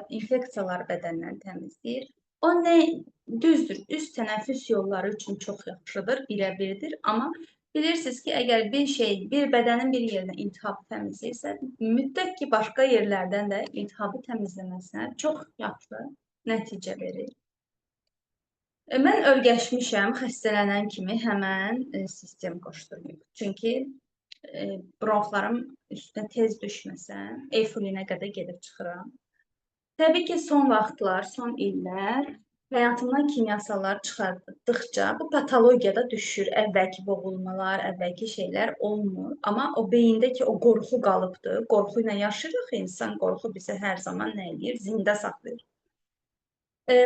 infeksiyalar bədəndən təmizləyir. O nə düzdür, üst tənəffüs yolları üçün çox yaxşıdır, birəbirdir. Amma bilirsiniz ki, əgər bir bədənin bir yerinə iltihabı təmizləyirsə, mütləq ki, başqa yerlərdən də iltihabı təmizləməsinə çox yaxşı nəticə verir. Mən öyrəşmişəm, xəstələnən kimi həmən sistem qoşdurmayıb. Çünki bronxlarım üstünə tez düşməsəm, eyfulinə qədər gedib çıxıram. Təbii ki, son vaxtlar, son illər həyatımdan kimyasallar çıxartdıqca bu patologiyada düşür. Əvvəlki boğulmalar, əvvəlki şeylər olmur. Amma o beyindəki o qorxu qalıbdır. Qorxu ilə yaşayırıq insan, qorxu bizə hər zaman nə edir? Zində saxlayır.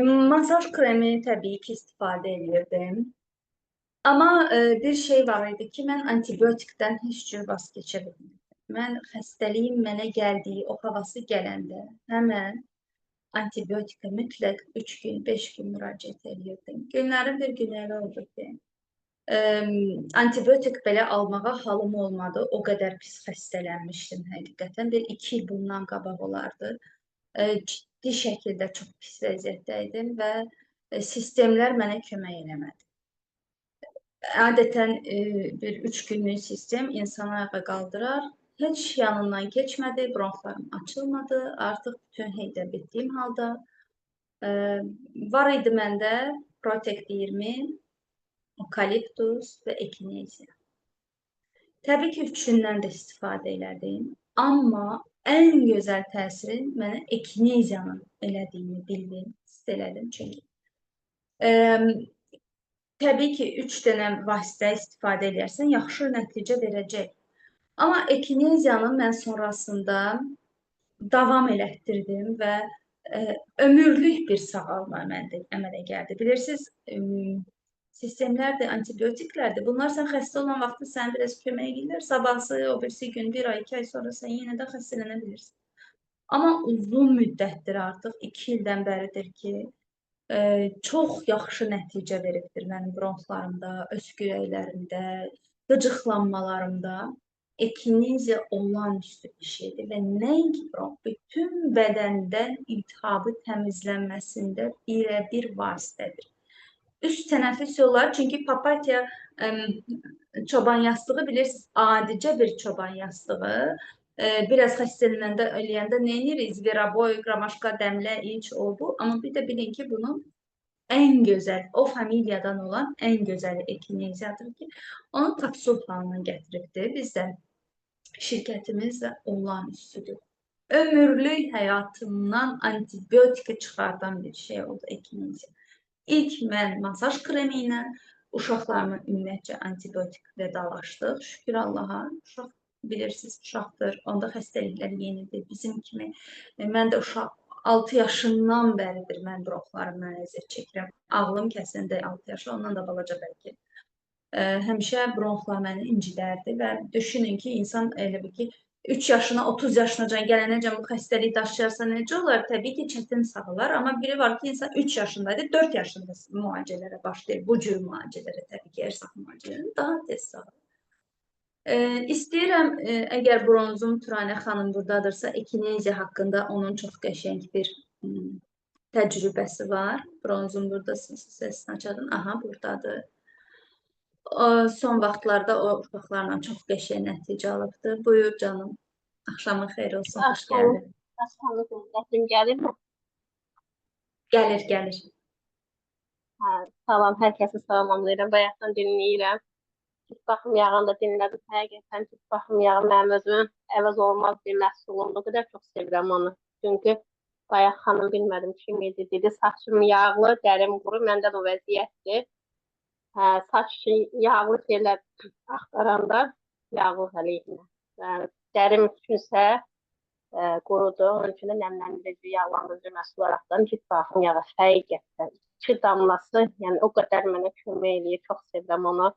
Masaj kremi təbii ki, istifadə edirdim. Amma bir şey var idi ki, mən antibiotikdən heç cür vaz keçə bilmirdim. mən xəstəliyin mənə gəldiyi, o havası gələndə həmən antibiotika mütləq 3 gün, 5 gün müraciət edirdim. Günlərin bir günü elə oldu ki, antibiotik belə almağa halım olmadı. O qədər pis xəstələnmişdim həqiqətən. Bir 2 il bundan qabaq olardı. Ciddi şəkildə çox pis vəziyyətdə idim və sistemlər mənə kömək eləmədi. Adətən bir 3 günlük sistem insanı ayağa qaldırar. Heç yanından keçmədi, bronxlarım açılmadı. Artıq bütün heydə bitdiyim halda var idi məndə Protect 20, Eukaliptus və Echinacea. Təbii ki, üçündən də istifadə elədim. Amma ən gözəl təsirin mənə Echinacea'nın elədiyini bildim, hiss elədim. Çünki təbii ki, 3 dənə vasitə istifadə edərsən, yaxşı nəticə verəcək. Amma Echinacea'nı mən sonrasında davam elətdirdim və ömürlük bir sağalma əmələ gəldi. Bilirsiniz, sistemlər də, antibiotiklərdir. Bunlar sən xəstə olan vaxtı sənə biraz kömək edirlər. Sabahsı, o birisi gün, 1 ay, 2 ay sonra sən yenə də xəstələnə bilirsən. Amma uzun müddətdir artıq, 2 ildən bəridir ki, çox yaxşı nəticə veribdir mənim bronxlarımda, öskürəklərimdə, qıcıqlanmalarımda. Echinacea olağanüstü bir şeydir və nəinki bronx, bütün bədəndən iltihabı təmizlənməsində birə-bir vasitədir. Üst tənəffüs yolları, çünki papatya çoban yastığı bilirsiniz, adicə bir çoban yastığı. Biraz xəstələnəndə, eləyəndə nə edirik? Zveravoy, Gramaşka, dəmlə, iç, o bu. Amma bir də bilin ki, bunun ən gözəl, o familiyadan olan ən gözəli Echinacea'dır ki, onu kapsul halına gətiribdir. Bizdə şirkətimiz də olağanüstüdür. Ömürlük həyatımdan antibiotika çıxardan bir şey oldu Echinacea. İlk mən masaj kremi ilə uşaqlarımı ümumiyyətcə antibiotik vedalaşdıq. Şükür Allaha, uşaq bilirsiniz, uşaqdır, onda xəstəliklər yenidir. Bizim kimi, mən də uşaq 6 yaşından bəridir mən bronxlarımdan əziyyət çəkirəm. Ağlım kəsində 6 yaşı, ondan da balaca bəlkə. Həmişə bronxlar məni incidərdi və düşünün ki, insan elə bir ki, 3 yaşına, 30 yaşına gələnəcən bu xəstəliyi daşıyarsa necə olar? Təbii ki, çətin sağalar. Amma biri var ki, insan 3 yaşındaydı, 4 yaşında müalicələrə başlayır. Bu cür müalicələrə, təbii ki, ərsaq müalicələrini daha tez sağalır. İstəyirəm, əgər bronzum Turanə xanım buradadırsa, Echinacea haqqında onun çox qəşəng bir təcrübəsi var. Bronzum buradasınız, səsini açadın. Aha, buradadır. Son vaxtlarda o uşaqlarla çox qəşəng nəticə alıbdır. Buyur canım. Axşamın xeyir olsun, xoş gəldin. Səsim gəlir mi? Gəlir, gəlir. Salam, hər kəsi salamlayıram. Bayaqdan dinləyirəm. Tut baxım yağını da dinlədim. Həqiqətən tut baxım yağı mənim özümün əvəz olmaz bir məhsulumdur. O qədər çox sevirəm onu. Çünki bayaq xanım bilmədim kim idi dedi. Saçım yağlı, dərim quru. Məndə də o vəziyyətdir. Saç yağlı şeylər axtaranda yağlı həliyinə. Dərim üçünsə qurudur. Onun üçün də nəmləndirici, yağlandırıcı məhsul olaraqdan tut baxım yağı həqiqətən. 2 damlası, yəni o qədər mənə kömək eləyir. Çox sevirəm onu.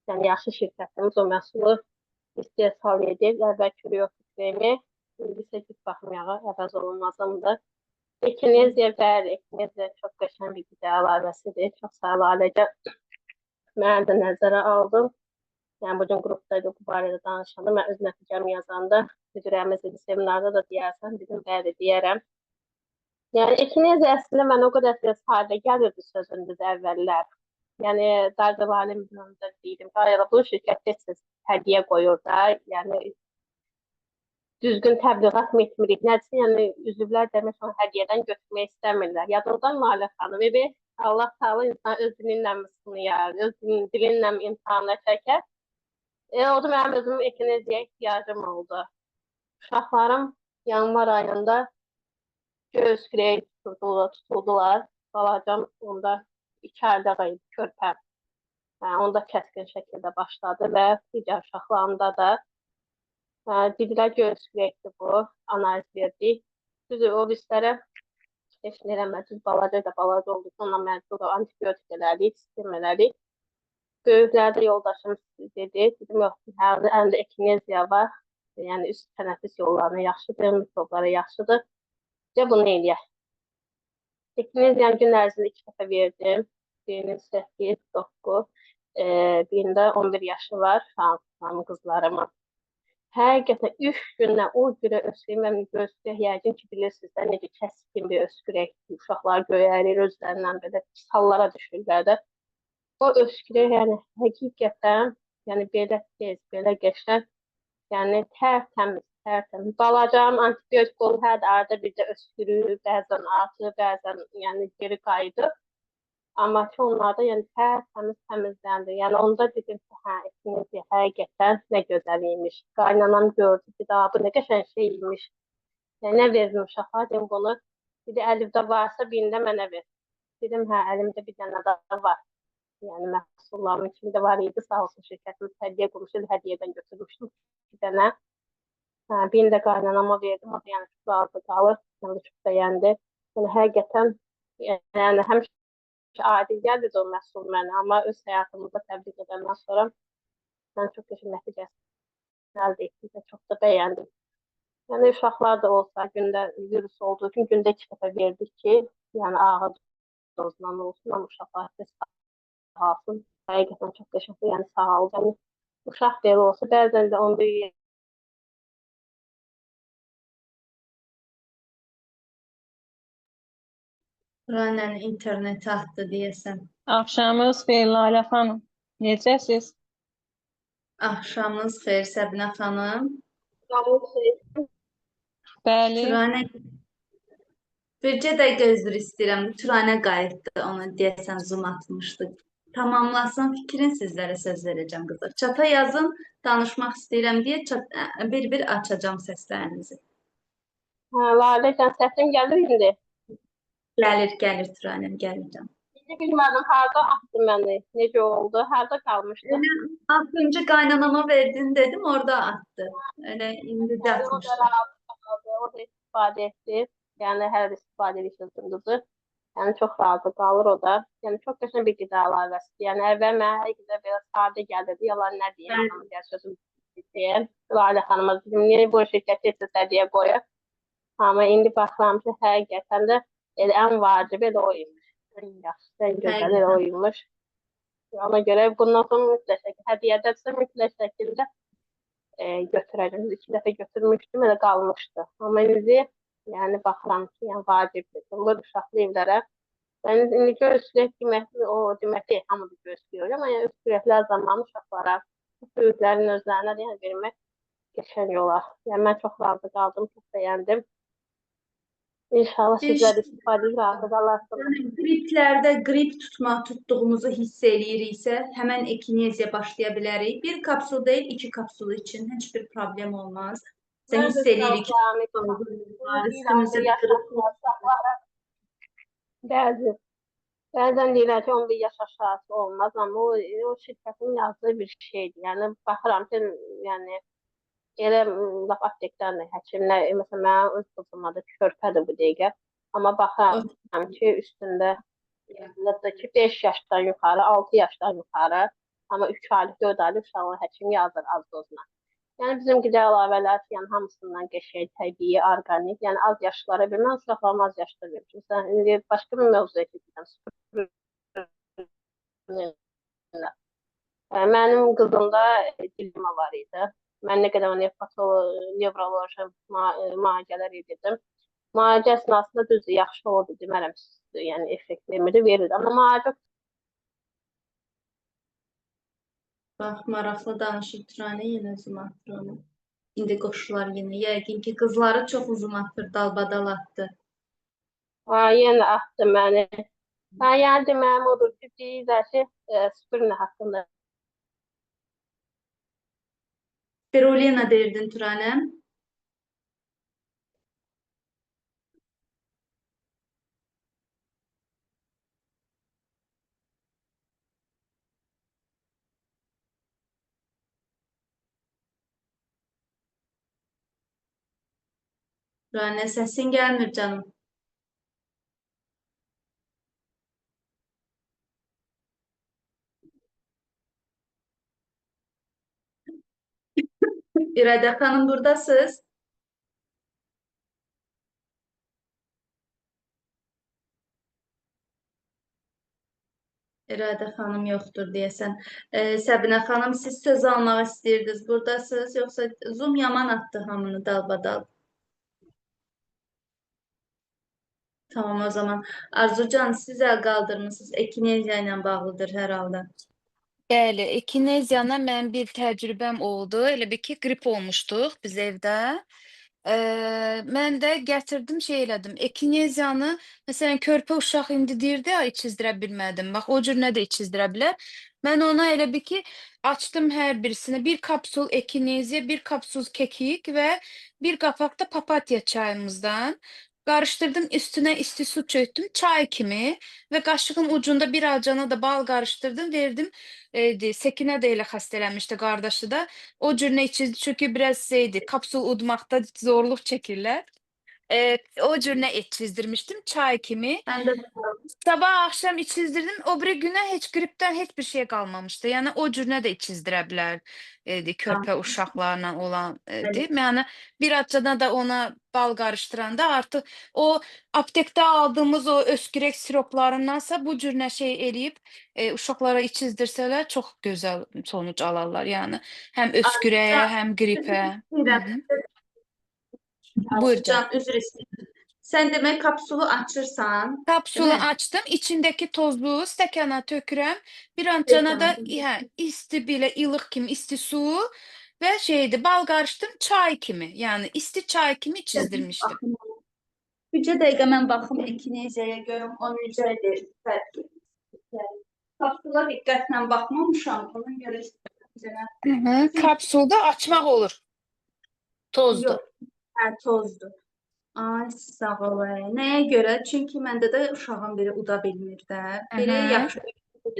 Yəni yaxşı şirkətimiz o məhsulu istehsal edir. Əvvəl Curiosity kremi, indi isə tut baxım yağı əvəz olunmazımdır. Echinacea bəli, Echinacea çox qəşəng bir qida əlavəsidir. Çox sağ ol Aləcə. Mən də nəzərə aldım. Yəni bugün qrupdaydı bu barədə danışanda, mən öz nəticəmi yazanda müdürəmiz idi, seminarda da deyərsən, dedim bəli deyərəm. Yəni Echinacea əslində mən o qədər sadə gəlirdi sözündə də əvvəllər. Yəni Dardavalin müdüründə deydim, bu şirkət tez-tez hədiyyə qoyur da, yəni düzgün təbliğat etmirik. Nəticə, yəni üzvlər demək onu hədiyyədən götürmək istəmirlər. Yadımdan Nalə xanım, Allah sağlı insan öz dilinlə sınıyar, öz dilinlə imtihana çəkər. O da mənim özümün Echinacea ihtiyacım oldu. Uşaqlarım yanvar ayında göz kürəyi tutuldular. Balacam onda 2 ayda qayıb körpəm. Onda kəskin şəkildə başladı və digər uşaqlarımda da dedilər göz kürəkdir bu, analiz verdik. Düzü o bizlərə heç nə eləmədik, balaca da balaca oldu. Sonra məcbur antibiotik elədik, sistem elədik. Böyüklərdə yoldaşım dedi, dedim yox, əlimdə Echinacea var. Yəni üst tənəffüs yollarına yaxşıdır, mikroblara yaxşıdır. Və bunu eləyək. İkiniz yəni gün ərzində 2 dəfə verdim. Birinin 8, 9, birində 11 yaşı var, uşağım qızlarımın. Həqiqətən 3 gündən o günə öskürək, mən öskürək yəqin ki, bilirsiniz də necə kəskin bir öskürək, uşaqlar göyərir, özlərindən belə hallara düşürlər də. O öskürək, yəni həqiqətən, yəni belə tez, belə qəşəng, yəni tərtəmiz. Balacam antibiotik olub, hər də arada bir də öskürür, bəzən artır, bəzən yəni geri qayıdır. Amma ki, onlarda yəni təmizləndi. Yəni onda dedim ki, hə, etiniz həqiqətən nə gözəl imiş. Qaynanam gördü, bir daha bu nə qəşəng şey imiş. Yəni nə verdim uşaqlar, dedim bunu. Bir də əlimdə varsa birində mənə ver. Dedim, hə, əlimdə bir dənə daha var. Yəni məhsullarım içində var idi, sağ olsun şirkətimiz hədiyyə quruluşu hədiyyədən götürmüşdüm bir dənə. Hə, birini də qaynanama verdim, o da yəni çox razı qalır, yəni çox bəyəndi. Yəni həqiqətən, yəni həmişə adi gəldi o məhsul mənə, amma öz həyatımızda təbliğ edəndən sonra mən çox qəşəng nəticəsini əldə etdim və çox da bəyəndim. Yəni uşaqlar da olsa gündə virus olduğu üçün gündə 2 dəfə verdik ki, yəni ağır dozdan olsun, amma uşaqlar sağ olsun. Həqiqətən çox qəşəngdir, yəni sağ ol. Yəni uşaq belə olsa, bəzən də onu Turanənin interneti atdı deyəsən. Axşamınız xeyir Lalə xanım. Necəsiz? Axşamınız xeyir Səbinə xanım. Bəli. Turanə bircə dəqiqə üzr istəyirəm. Turanə qayıtdı, onu deyəsən zoom atmışdıq. Tamamlasın fikrin, sizlərə söz verəcəm qızlar. Çata yazın, danışmaq istəyirəm deyə bir-bir açacağım səslərinizi. hə, Laləcan səsin gəlir indi. Gəlir Turanəm, gələcəm. Bilmədim, harada atdı məni, necə oldu, harada qalmışdı. Axırıncı qaynanama verdin dedim, orada attı. Öyle indi də O da atmışdı. razı qaldı, o da istifadə etdi. Yəni hər istifadə edirsiniz qızı. Yəni çox razı qalır o da. Yəni çox qəşəng bir qida əlavəsidir. Yəni əvvəl mənə hər qida belə sadə gəlirdi, yalan nə deyim, amma gəl sözüm deyim. Lalə xanıma dedim, niyə bu şirkəti hədiyyə qoyur? Amma indi baxıram ki, həqiqətən də elə ən vacibi elə o imiş. Ən yaxşısı, ən gözəli elə o imiş. Ona görə bundan sonra mütləq şəkildə hədiyyədədirsə mütləq şəkildə götürəcəm. 2 dəfə götürmüşdüm, elə qalmışdı. Amma indi yəni baxıram ki, yəni vacibdir. Bu uşaqlı evlərə. Yəni indi göstərək qiyməti o deməkdir, hamı da göstərir. Amma yəni öskürəklər zamanı uşaqlara, böyüklərin özlərinə yəni vermək qəşəng olar. Yəni mən çox razı qaldım, çox bəyəndim. İnşallah sizlər istifadə razı qalarsınız. Qriplərdə qrip tutduğumuzu hiss eləyiriksə, həmən ekineziya başlaya bilərik. Bir kapsul deyil, 2 kapsul için heç bir problem olmaz. Sən hiss eləyirik ki, üstümüzə Bəzən deyirlər ki, 11 yaş aşağısı olmaz, amma o şirkətin yazdığı bir şeydir. Yəni baxıram ki, yəni elə lap aptekdən də həkimlər, məsələn, mənim öz qızıma da körpədir bu dəqiqə. Amma baxıram ki, üstündə yazılır ki, 5 yaşdan yuxarı, 6 yaşdan yuxarı, amma 3 aylıq, 4 aylıq uşaqlar həkim yazır az dozuna. Yəni bizim qida əlavələr, yəni hamısından qəşəng, təbii, orqanik, yəni az yaşlılara verir. Mən uşaqlarıma az yaşda verirəm. Məsələn, indi başqa bir mövzuya keçəcəm. Mənim qızımda dilima var idi. Mən nə qədər nevroloji müalicələr edirdim. Müalicə əsnasında düzdür, yaxşı oldu demərəm, yəni effekt vermirdi, verirdi. Amma müalicə bax, maraqlı danışır Turanə, yenə zoom atır onu. İndi qoşular yenə, yəqin ki, qızları çox uzun atır, dalbadal atdı. yenə atdı məni. Yəni deməlim odur ki, deyirlər ki, spirulina haqqında. Spirulina deyirdin Turanəm. Turanə, səsin gəlmir canım. İradə xanım buradasınız? İradə xanım yoxdur deyəsən. Səbinə xanım, siz söz almaq istəyirdiniz. Buradasınız, yoxsa Zoom yaman atdı hamını dalbadal. Tamam o zaman. Arzucan, siz əl qaldırmısınız. Ekineziya ilə bağlıdır hər halda. Bəli, ekineziyana mən bir təcrübəm oldu. Elə bir ki, qrip olmuşduq biz evdə. Mən də gətirdim, şey elədim. Ekineziyanı, məsələn, körpə uşaq indi deyirdi ya, iç izdirə bilmədim. Bax, o cür nə də iç izdirə bilər. Mən ona elə bir ki, açdım hər birisini. Bir kapsul ekineziya, bir kapsul kekik və bir qapaq da papatya çayımızdan. Qarışdırdım, üstünə isti su çöktüm, çay kimi və qaşığın ucunda bir acana da bal qarışdırdım, verdim. Səkinə də elə xəstələnmişdi, qardaşı da. O cür nə içirdi, çünki biraz şeydi, kapsul udmaqda zorluq çəkirlər. O cür nə içizdirmişdim, çay kimi. Mən də Sabah akşam içizdirdim. O biri güne hiç gripten hiçbir şey kalmamıştı. Yani o cürünə də içizdirə bilər körpə uşaqlarla olan bəli. yani bir açıdan da ona bal qarışdıranda artıq o aptekdə aldığımız o öskürək siroplarındansa bu cür nə şey eləyib uşaqlara içizdirsələr çox gözəl sonuc alarlar. Yəni həm öskürəyə, həm qripə. Hı -hı. Buyur canım. Arzucan, üzr istəyirəm. Sən demək kapsulu açırsan, değil Kapsulu mi? açtım. İçindeki tozluğu stəkana tökürəm. Bir an cana da isti belə ilıq kimi isti su və şeydi bal qarışdım çay kimi. Yəni isti çay kimi çizdirmişdim. Baxım. Bircə dəqiqə mən baxım ekineziyaya görüm o necədir. Kapsula diqqətlə baxmamışam. Ona görə istəyirəm. Kapsulda açmaq olur. Tozdu. Yox, tozdur. Ay, sağ ol. Nəyə görə? Çünki məndə də uşağın biri uda bilmir də. Biri yaxşı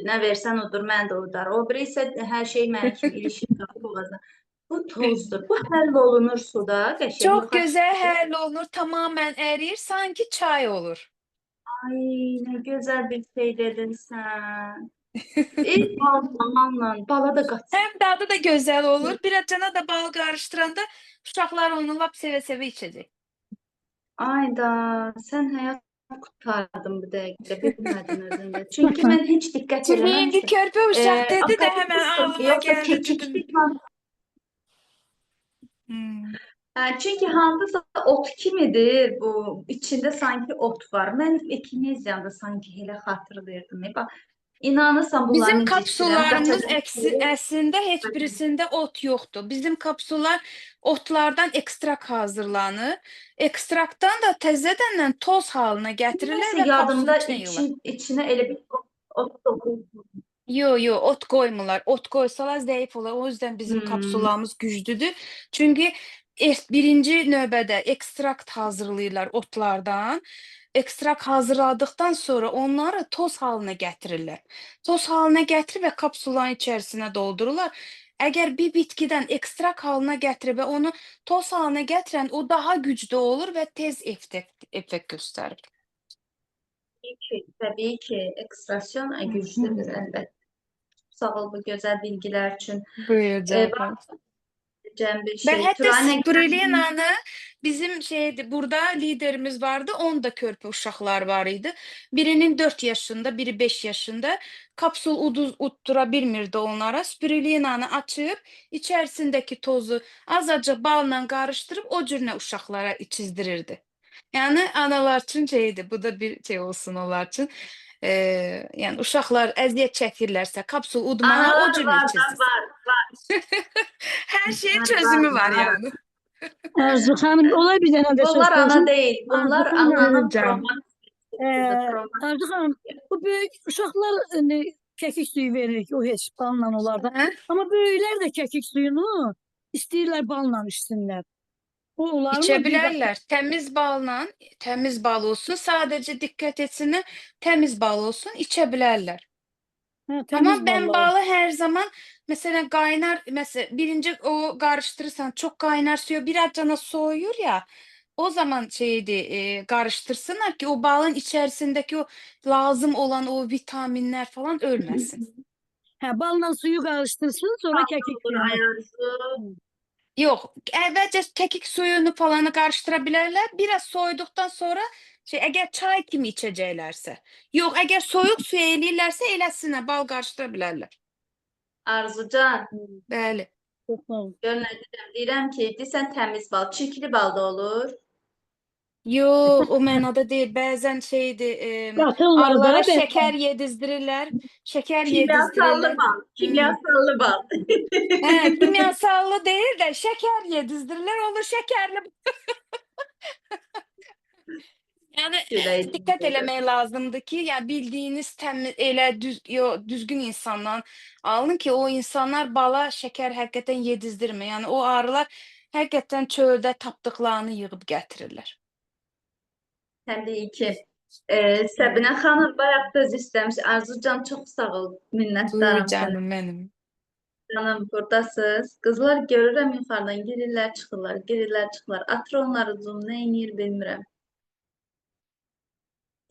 nə versən udur, mən də udar. O biri isə hər şey mənim kimi ilişib boğaza. Bu tozdur. Bu həll olunur suda. Qəşəng. Çok güzel həll olunur. Tamamen eriyir. Sanki çay olur. Ay, nə gözəl bir şey dedin sən. Balla, bala da qatsın. Hem dadı da güzel olur. Bir cana da bal qarışdıranda uşaqlar onu lap sevə-sevə içəcək. Ayda, sən həyat qurtardın bu dəqiqədə, bilmədin özündə. Çünki mən heç diqqət Çünki indi eləməmişdim. körpə uşaq dedi də Akademistim, hemen ağlıma yoxsa geldi kekikli dedim. Çünki hansısa ot kimidir bu, içində sanki ot var. Mən ekineziyanda sanki elə xatırlayırdım. Bax, inanırsan bunları Bizim necə içirəm? kapsullarımız Qaçacaq. əslində heç birisində ot yoxdur. Bizim kapsullar otlardan ekstrak hazırlanır. Ekstraktan da təzədəndən toz halına gətirirlər Nəsə və kapsulun yadımda içinə yığılır. içinə elə bir ot doldurulur. Yo, ot koymuyorlar. Ot koysalar zayıf olur. O yüzden bizim kapsullarımız güçlüdür. Çünkü birinci növbədə ekstrakt hazırlayırlar otlardan. Ekstrakt hazırladıktan sonra onları toz halına gətirirlər. Toz halına gətirib və kapsulların içərisinə doldururlar. Əgər bir bitkidən ekstrakt halına gətirib və onu toz halına gətirən o daha güclü olur və tez effekt göstərir. Təbii ki, ekstrasyon güclüdür əlbəttə. Sağ ol bu gözəl bilgilər üçün. Buyur canım. Bir Ben şey. hatta Turanə Sprilina'nı bizim burada liderimiz vardı. Onda körpə uşaqlar var idi. Birinin 4 yaşında, biri 5 yaşında. Kapsul uttura bilmirdi onlara. Sprilina'nı açıp içerisindeki tozu azacık balla karıştırıp o cürünə uşaqlara içizdirirdi. Yani analar üçün şeydi. Bu da bir şey olsun onlar üçün. Yani uşaqlar əziyyət çəkirlərsə kapsul udmağa o cürünə içizdirsin. Her şeyin çözümü var yani. Arzu xanım, olay bir dənə də söz bunlar ana soruşum. deyil. Bunlar Arzu ananın Hocam. Arzu xanım, bu böyük uşaqlar kəkik suyu veririk, o heç balla olar da. Hə? Amma böyüklər də kəkik suyunu istəyirlər balla içsinlər. O olar mı? İçebilirler. Temiz bal olsun. Sadece dikkat etsinler. Temiz bal olsun. İçebilirler. Hə, təmiz Ama ben ballar. balı her zaman mesela kaynar mesela birinci o karıştırırsan çok kaynar suya biraz cana soğuyor ya o zaman karıştırsınlar ki o balın içerisindeki o lazım olan o vitaminler falan ölmesin. Hə, balla suyu qarışdırsın, sonra kəkik suyunu. Yox, əvvəlcə kəkik suyunu falanı qarışdıra bilərlər. Biraz soyuduqdan sonra əgər çay kimi içəcəklərsə. Yox, əgər soyuq suya eləyirlərsə eləsinlər, bal qarışdıra bilərlər. Arzucan, Bəli. Çox sağ ol. gör nə deyirəm. Deyirəm ki, desən təmiz bal, çirkli bal da olur. Yox, o mənada deyil. Bəzən Qatırlar da arılara bəzən. şəkər yedizdirirlər. Şəkər Kimyasallı yedizdirirlər. bal, kimyasallı bal. Hə, kimyasallı deyil də şəkər yedizdirirlər, olur şəkərli. Yəni Görəydim, diqqət görəydim. eləmək lazımdır ki, ya bildiyiniz təmiz elə düzgün insandan alın ki, o insanlar bala şəkər həqiqətən yedizdirmir. Yəni o arılar həqiqətən çöldə tapdıqlarını yığıb gətirirlər. Təbii ki. Səbinə xanım bayaq söz istəmiş. Arzucan çox sağ ol. Buyur Minnətdaram sənə. canım mənim. Canım buradasınız. Qızlar görürəm yuxarıdan girirlər, çıxırlar, girirlər, çıxırlar. Atır onları zoom, nə eynir bilmirəm.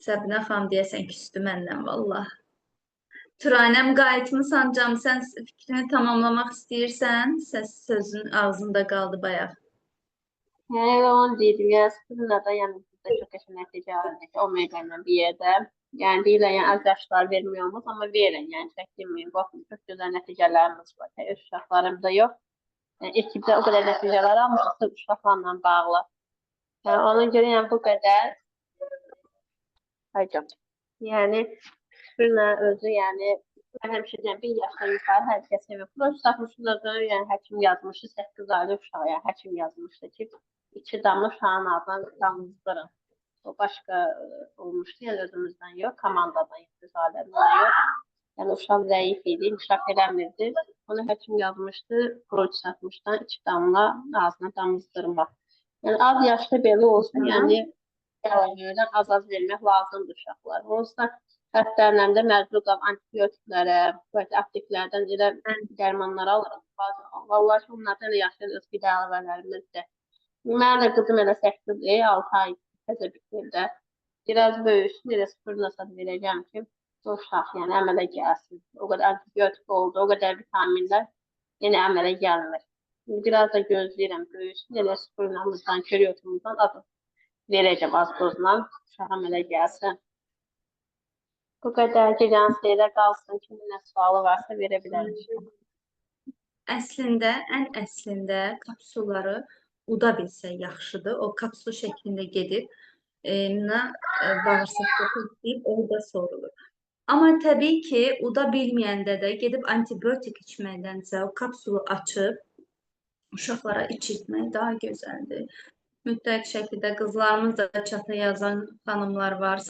Səbinə xanım deyəsən küstü məndən vallah. Turanəm qayıtmısan canım, sən fikrini tamamlamaq istəyirsən, sözün ağzında qaldı bayaq. Yəni onu deyirdim, yəni sizinlə də yəni bizdə çox qəşəng nəticə alınır Omega ilə bir yerdə. Yəni deyirlər, yəni az yaşlar vermiyormuş, amma verin, yəni çəkinməyin. Baxın, çox gözəl nəticələrimiz var. Öz uşaqlarımızda yox. Yəni ekibdə o qədər nəticələr almışıq sırf uşaqlarla bağlı. Yəni ona görə yəni bu qədər. Hocam. Yəni şükürlə özü, yəni mən həmişə deyirəm, bir yaşdan yuxarı hər kəs sevir. Prosta tapmışıq da, yəni həkim yazmışdı, 8 aylı uşaq, yəni həkim yazmışdı ki, 2 damla uşağın adından damızdırın. O başqa olmuşdu, yəni özümüzdən yox, komandadan, yəni aləmdən yox. Yəni uşaq zəif idi, inkişaf eləmirdi. Onu həkim yazmışdı, proç satmışdan 2 damla ağzına damızdırmaq. Yəni az yaşda belə olsun, yəni yalanlardan az vermək lazımdır uşaqlar. Onsuz xəstələrlə də məcbur qalıb antibiotiklərə, apteklərdən elə dərmanlar alırıq. Vallahi onlardan da yaşayır öz qida əlavələrimizdə. Mənim də qızım elə 8-dir, 6 ay təzə bitirdə. Biraz böyüsün, elə 0,7 verəcəm ki, o uşaq yəni əmələ gəlsin. O qədər antibiotik oldu, o qədər vitaminlər yenə əmələ gəlmir. Biraz da gözləyirəm, böyüsün, elə 0,7-dan, köryotumuzdan azı verəcəm az dozla, uşaq əmələ gəlsin. Bu qədər gecənin seyirə qalsın, kimin nə sualı varsa verə bilərik. Əslində, ən əslində kapsulları uda bilsə yaxşıdır. O kapsul şəklində gedib, bağırsaqda toplayıb orada sorulur. Amma təbii ki, uda bilməyəndə də gedib antibiotik içməkdənsə o kapsulu açıb uşaqlara içirtmək daha gözəldir. Mütləq şəkildə qızlarımız da çata yazan xanımlar var.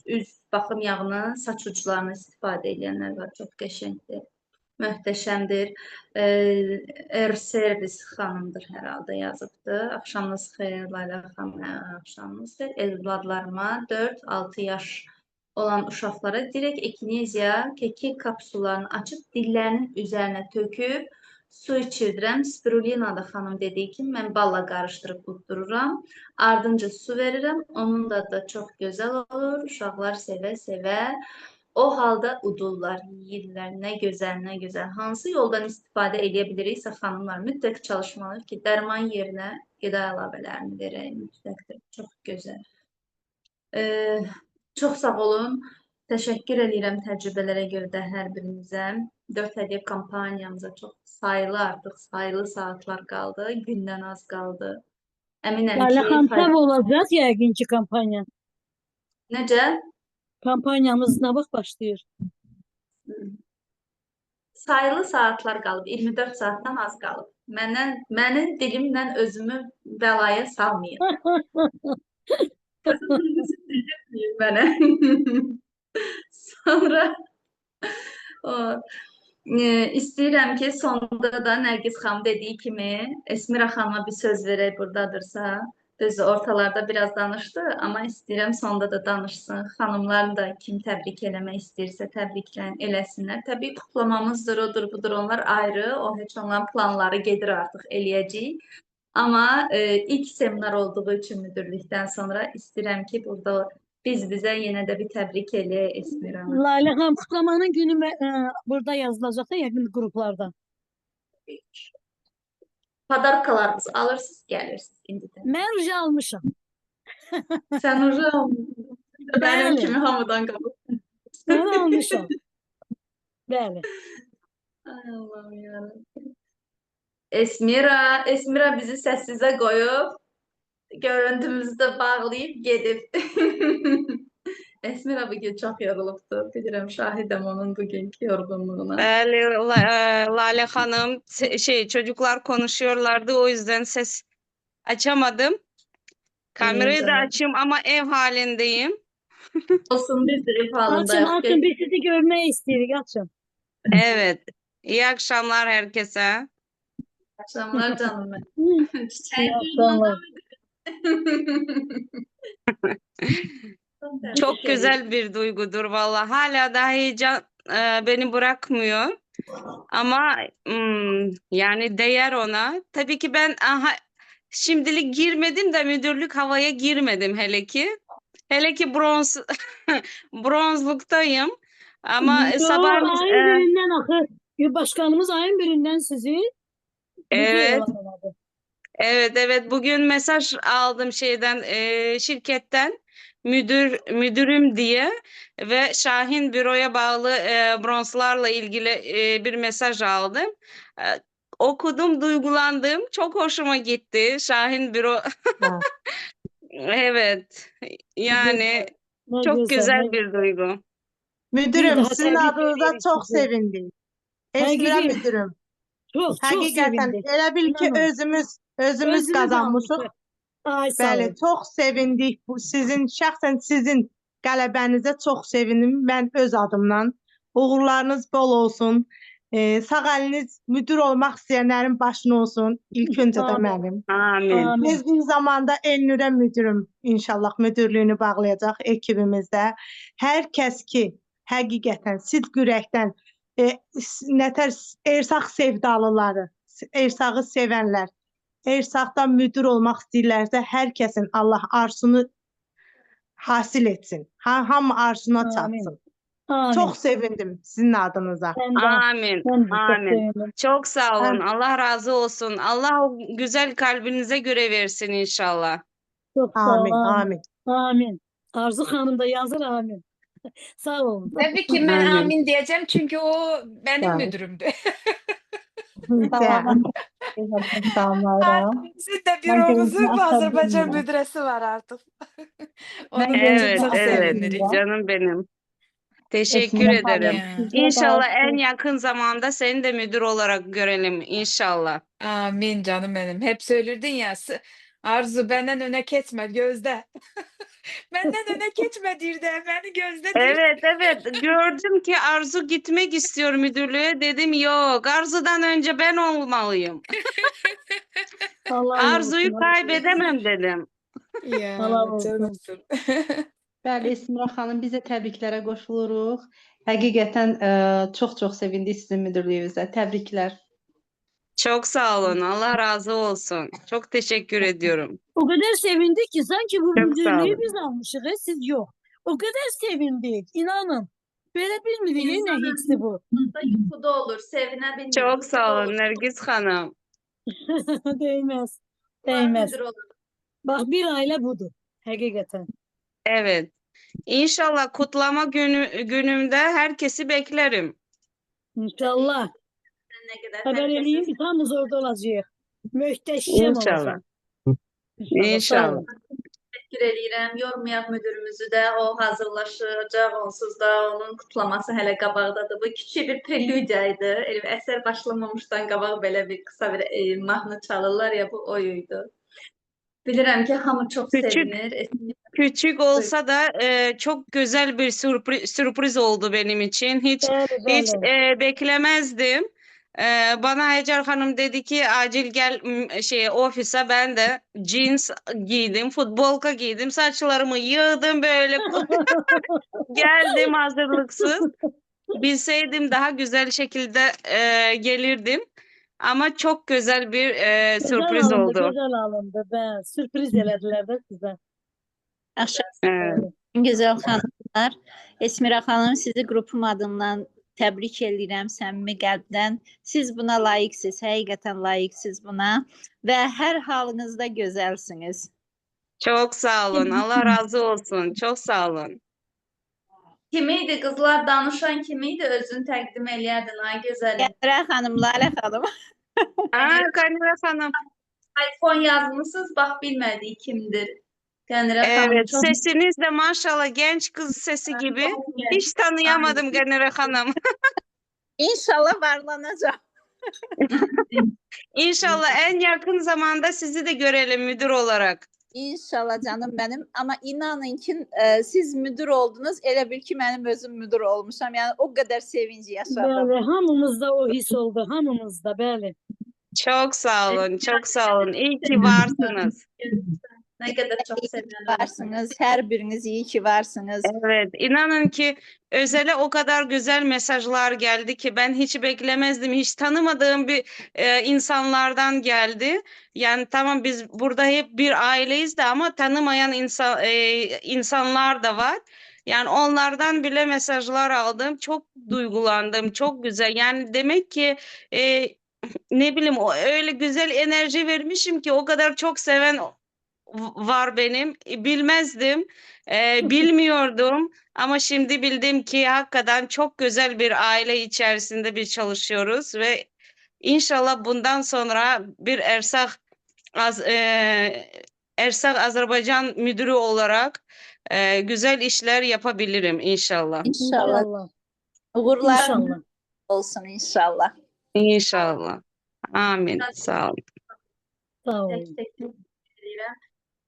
Üz baxım yağını, saç uclarını istifadə edənlər var. Çox qəşəngdir, möhtəşəmdir. Servis xanımdır hər halda yazıbdır. Axşamınız xeyir Layla xanım, axşamınız xeyir. Evladlarıma 4-6 yaş olan uşaqlara direkt ekineziya kekik kapsullarını açıb dillərinin üzərinə töküb su içirdirəm. Spirulina da xanım dediyi kimi mən balla qarışdırıb uddururam. Ardınca su verirəm. Onun da çox gözəl olur. Uşaqlar sevə-sevə o halda udurlar, yeyirlər. Nə gözəl, nə gözəl. Hansı yoldan istifadə edə biliriksə xanımlar mütləq çalışmalıyıq ki, dərman yerinə qida əlavələrini verək. Mütləqdir. Çox gözəl. Çox sağ olun. Təşəkkür edirəm təcrübələrə görə də hər birinizə. 4 hədiyyə kampaniyamıza çox sayılı saatlar qaldı. Gündən az qaldı. Əminəm Layla xanım, ki, tam olacaq yəqin ki kampanya. necə? Kampanyamız nə vaxt başlayır? Sayılı saatlar qalıb. 24 saatdan az qalıb. Mənim dilimlə özümü bəlaya salmayın. Mənə. Sonra istəyirəm ki, sonda da Nərgiz xanım dediyi kimi Esmira xanıma bir söz verək buradadırsa. Düzdür, ortalarda biraz danışdı, amma istəyirəm sonda da danışsın. Xanımların da kim təbrik eləmək istəyirsə eləsinlər. Təbii kutlamamızdır, odur, budur, onlar ayrı. O heç onların planları gedir artıq, eləyəcəyik. Amma ilk seminar olduğu üçün müdürlükdən sonra istəyirəm ki, burada bizə yenə də bir təbrik eləyək Esmiranı. Layla xanım, kutlamanın günü burada yazılacaq da yəqin qruplarda. Padarkalarınızı alırsınız, gelirsiniz indidən. Mən ruj almışam. Sən hocam benim Bəli, kimi hamıdan qabaq. mən almışam. Bəli. Ay Allah'ım yarabbim. Esmira bizi səssizə qoyub, görüntümüzü də bağlayıb gedib. Esmira bugün çok yorulubdur. Bilirəm, şahidəm onun bugünkü yorgunluğuna. Lale Hanım, çocuklar konuşuyorlardı, o yüzden ses açamadım. Kamerayı da canım. açayım ama ev halindeyim. Olsun, biz de ev Açın, halındayız. açın. Biz sizi görmək istəyirik. Açın. Evet. İyi akşamlar herkese. Akşamlar canım benim. İyi akşamlar. Çok güzel bir duygudur vallahi. Hala da heyecan beni bırakmıyor. Ama yani değer ona. Tabii ki ben şimdilik girmedim de müdürlük havaya girmedim hele ki. Hele ki bronzluktayım. Ama Yo, sabah ayın birindən axı. Başkanımız ayın birindən sizi evet. elan elədi. Evet bugün mesaj aldım şirketten müdürüm diye ve Şahin Büro'ya bağlı bronzlarla ilgili bir mesaj aldım. Okudum, duygulandım. Çok hoşuma gitti. Şahin Büro. Evet. Yani Ne çok güzel, güzel ne bir duygu. Bir Müdürüm, daha sizin tebrik adınıza edirik çok sizi. sevindik. Esmira Həqiqi, müdürüm. çox Həqiqətən sevindik. elə bil ki İnanın. özümüz Özünüz qazanmışıq. almışıq. Ay sağ Bəli, olun. çox sevindik. Bu şəxsən sizin qələbənizə çox sevindim. Mən öz adımdan. Uğurlarınız bol olsun. Sağ əliniz müdür olmaq istəyənlərin başına olsun. İlk öncə də Amin. mənim. Amin. Amin. Tez bir zamanda Elnurə müdürüm inşallah müdürlüyünü bağlayacaq ekibimizdə. Hər kəs ki, həqiqətən sidq ürəkdən nətər ersaq sevdalıları, ersağı sevənlər, ersaqdan müdür olmaq istəyirlərsə, hər kəsin Allah arzusunu hasil etsin. Hamı arzusuna Amin. çatsın. Amin. Çok sevindim sizin adınıza. Ben de, Amin. ben de çok Amin. sevindim. Çok sağ olun. Ben- Allah razı olsun. Allah o güzel kalbinize göre versin inşallah. Çok sağ olun. Amin, amin. Amin. Arzu Hanım da yazır amin. Sağ olun. Tabii ki ben Amin. amin diyeceğim çünkü o benim Tamam. müdürümdü. Tamam. Bizim de büromuzun Azerbaycan müdüresi var artık. Onun için Evet, çok evet. sevinirim. Canım benim. Teşekkür ederim. İnşallah en yakın zamanda seni de müdür olarak görelim inşallah. Amin canım benim. Hep söylürdün ya Arzu benden öne geçme gözde. Benden öne geçme Dirde. Beni gözde Dirde. Evet. Gördüm ki Arzu gitmek istiyor müdürlüğe. Dedim yok, Arzu'dan önce ben olmalıyım. Allah Arzu'yu kaybedemem dedim. Ya Allah olsun. canımsın. Bəli, Esmira xanım, biz də təbriklərə qoşuluruq. Həqiqətən çox sevindik sizin müdürlüyünüzə. Təbriklər. Çok sağ olun. Allah razı olsun. Çok teşekkür ediyorum. O kadar sevindik ki sanki bu Çok sağ müdürlüğü olun. biz almışız. Siz yok. O kadar sevindik. İnanın. Böyle bilmirik ne İnsanın hissi bu. Yuxuda olur, sevinə bilmir. Çok sağ yuxuda olun olur. Nergis Hanım. Değmez. Var Değmez. müdür olur. Bak bir aile budur. Hakikaten. Evet. İnşallah kutlama günümde herkesi beklerim. İnşallah. Ne kadar Haber herkesin edeyim ki tam biz orada olacağız. Möhteşem İnşallah. olacak. Sağ İnşallah. olun. təşəkkür edirəm. Yormayaq müdürümüzü də, o hazırlaşacaq onsuz da, onun kutlaması hələ qabaqdadır. Bu kiçik bir prelüdiya idi. Əsər başlamamışdan qabaq belə bir qısa bir mahnı çalırlar ya, bu oyuydu. Bilirəm ki, hamı çox Küçük- sevinir. Küçük olsa da çok güzel bir sürpriz oldu benim için. Hiç Bəli. beklemezdim. Bana Hacer Hanım dedi ki acil gel ofise, ben de jeans giydim, futbolka giydim, saçlarımı yığdım böyle geldim hazırlıksız. Bilseydim daha güzel şekilde gelirdim. Ama çok güzel bir sürpriz Güzel alındı, oldu. güzel alındı. Ben sürpriz elədilər də sizə. Evet. Güzel hanımlar. Esmira xanım, sizi qrupum adından təbrik edirəm səmimi qəlbdən. Siz buna layiqsiniz, həqiqətən layiqsiniz buna və hər halınızda gözəlsiniz. Çok sağ olun. Allah razı olsun. Çok sağ olun. Kimiydi qızlar? Danışan kimiydi? Özünü təqdim eləyərdin, ay gözəlim. Qənirə xanım, Lalə xanım. Qanire Hanım. iPhone yazmışsınız, bax bilmədik kimdir. Qənirə xanım Evet, çox sesiniz de maşallah genç kız sesi gibi. Hiç tanıyamadım Gönül Hanım. İnşallah varlanacaq. İnşallah en yakın zamanda sizi de görelim müdür olarak. İnşallah canım benim. Ama inanın ki siz müdür oldunuz. Elə bil ki mənim özüm müdür olmuşam. Yani o kadar sevinci yaşadım. Bəli, hamımızda o his oldu, hamımızda, bəli. Çok sağ olun, çok sağ olun. İyi ki varsınız. nə qədər çox sevinirəm. Varsınız. Her biriniz iyi ki varsınız. Evet, inanın ki Özel'e o kadar güzel mesajlar geldi ki ben hiç beklemezdim. Hiç tanımadığım bir insanlardan geldi. Yani tamam biz burada hep bir aileyiz de ama tanımayan insanlar da var. Yani onlardan bile mesajlar aldım. Çok duygulandım. Çok güzel. Yani demek ki ne bileyim öyle güzel enerji vermişim ki o kadar çok seven var benim. Bilmezdim. Bilmiyordum. Ama şimdi bildim ki hakikaten çok güzel bir aile içerisinde bir çalışıyoruz ve inşallah bundan sonra bir Ersak Azerbaycan müdürü olarak güzel işler yapabilirim inşallah. İnşallah. İnşallah. Uğurlar İnşallah. olsun inşallah. İnşallah. Amin. Sağ olun. Sağ olun. Tək-tək edirəm.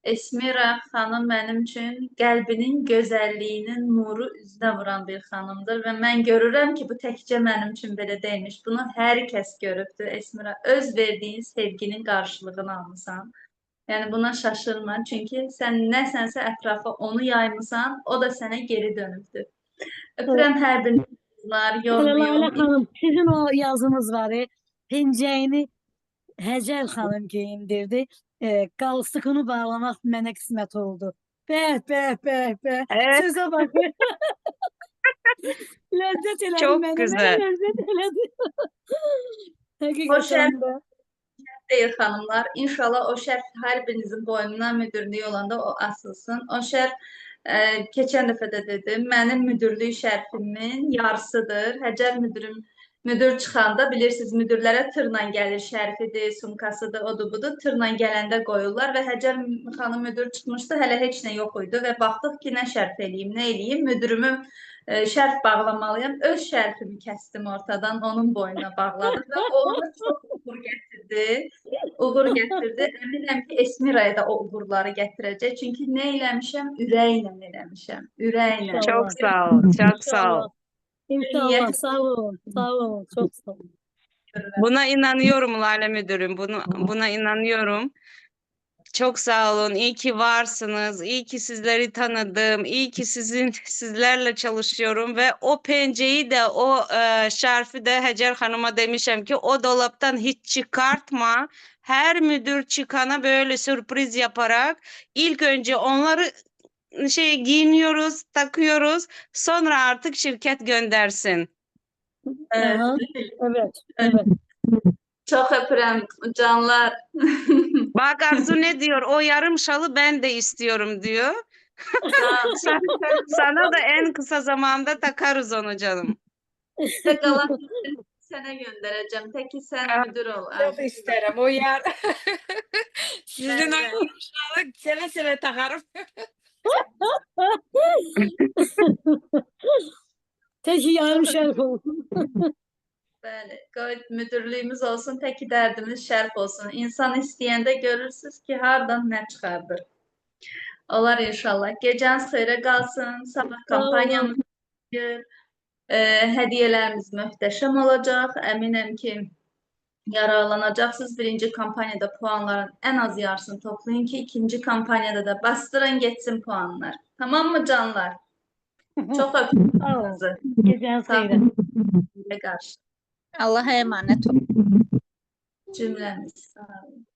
Esmira xanım mənim üçün qəlbinin gözəlliyinin nuru üzünə vuran bir xanımdır və mən görürəm ki, bu təkcə mənim üçün belə deyilmiş. Bunu hər kəs görübdür. Esmira, öz verdiyin sevginin qarşılığını almısan. Yəni buna şaşırma, çünki sən nəsənsə ətrafa onu yaymısan, o da sənə geri dönübdür. Öpürəm hər biriniz qızlar, Hələ Lalə yormayın. xanım, sizin o yazınız var, pencəyini Həcər xanım geyindirdi. Qalstıqını bağlamaq mənə qismət oldu. Bəh, bəh, bəh, bəh. Evet, Sözə bax. Ləzzət elədi çok mənə, güzel. mənə ləzzət elədi. O Həqiqətən şərf də. deyil xanımlar. İnşallah o şərf hər birinizin boynuna müdürlüyü olanda o asılsın. O şərf keçən dəfə də dedim, mənim müdürlük şərfimin yarısıdır. Həcər müdür çıxanda bilirsiniz müdürlərə tırla gəlir şərfidir, sumkasıdır, odur budur. Tırla gələndə qoyurlar və Həcər xanım müdür çıxmışdı, hələ heç nə yox idi və baxdıq ki, nə şərf eləyim, nə eləyim. Müdürümü şərf bağlamalıyam. Öz şərfimi kəsdim ortadan, onun boynuna bağladım və o ona çox uğur gətirdi. Uğur gətirdi. Əminəm ki, Esmiraya da o uğurları gətirəcək. Çünki nə eləmişəm? Ürəklə eləmişəm. Ürəklə. Çok İnşallah. sağ olun. Çok sağ İnşallah. olun. İnşallah. Sağ olun. Sağ olun. Çok sağ olun. Buna inanıyorum Lale Müdürüm. Buna inanıyorum. Çok sağ olun. İyi ki varsınız. İyi ki sizleri tanıdım. İyi ki sizlerle çalışıyorum ve o penceyi de o şarfı da Hacer Hanım'a demişim ki o dolaptan hiç çıkartma. Her müdür çıkana böyle sürpriz yaparak ilk önce onları giyiniyoruz, takıyoruz. Sonra artık şirket göndersin. Aha, evet. Evet. Çox öpürəm canlar. Bak Arzu ne diyor? O yarım şalı ben de istiyorum diyor. Sana da en kısa zamanda takarız onu canım. Sizə qalan sənə göndərəcəm. Tək ki sən müdür ol. Çok isterim o yer. Sizin Bəli. o uşağı seve seve takarım. Tek yarım şerif olsun. Bəli, qoy müdürlüyümüz olsun, tək ki dərdimiz şərf olsun. İnsan istəyəndə görürsünüz ki, hardan nə çıxardır. Olar inşallah. Gecəniz xeyrə qalsın. Sabah kampaniyamız gedir. Hədiyyələrimiz möhtəşəm olacaq. Əminəm ki, yararlanacaqsınız. Birinci kampaniyada puanların ən az yarısını toplayın ki, ikinci kampaniyada da bastırın getsin puanlar. Tamam mı canlar? Çox öpürəm Sağ olun. sizi. Geceniz Sağ xeyrə. olun. Qarşı Allah'a emanet olun. cümləmiz. Sağ olun.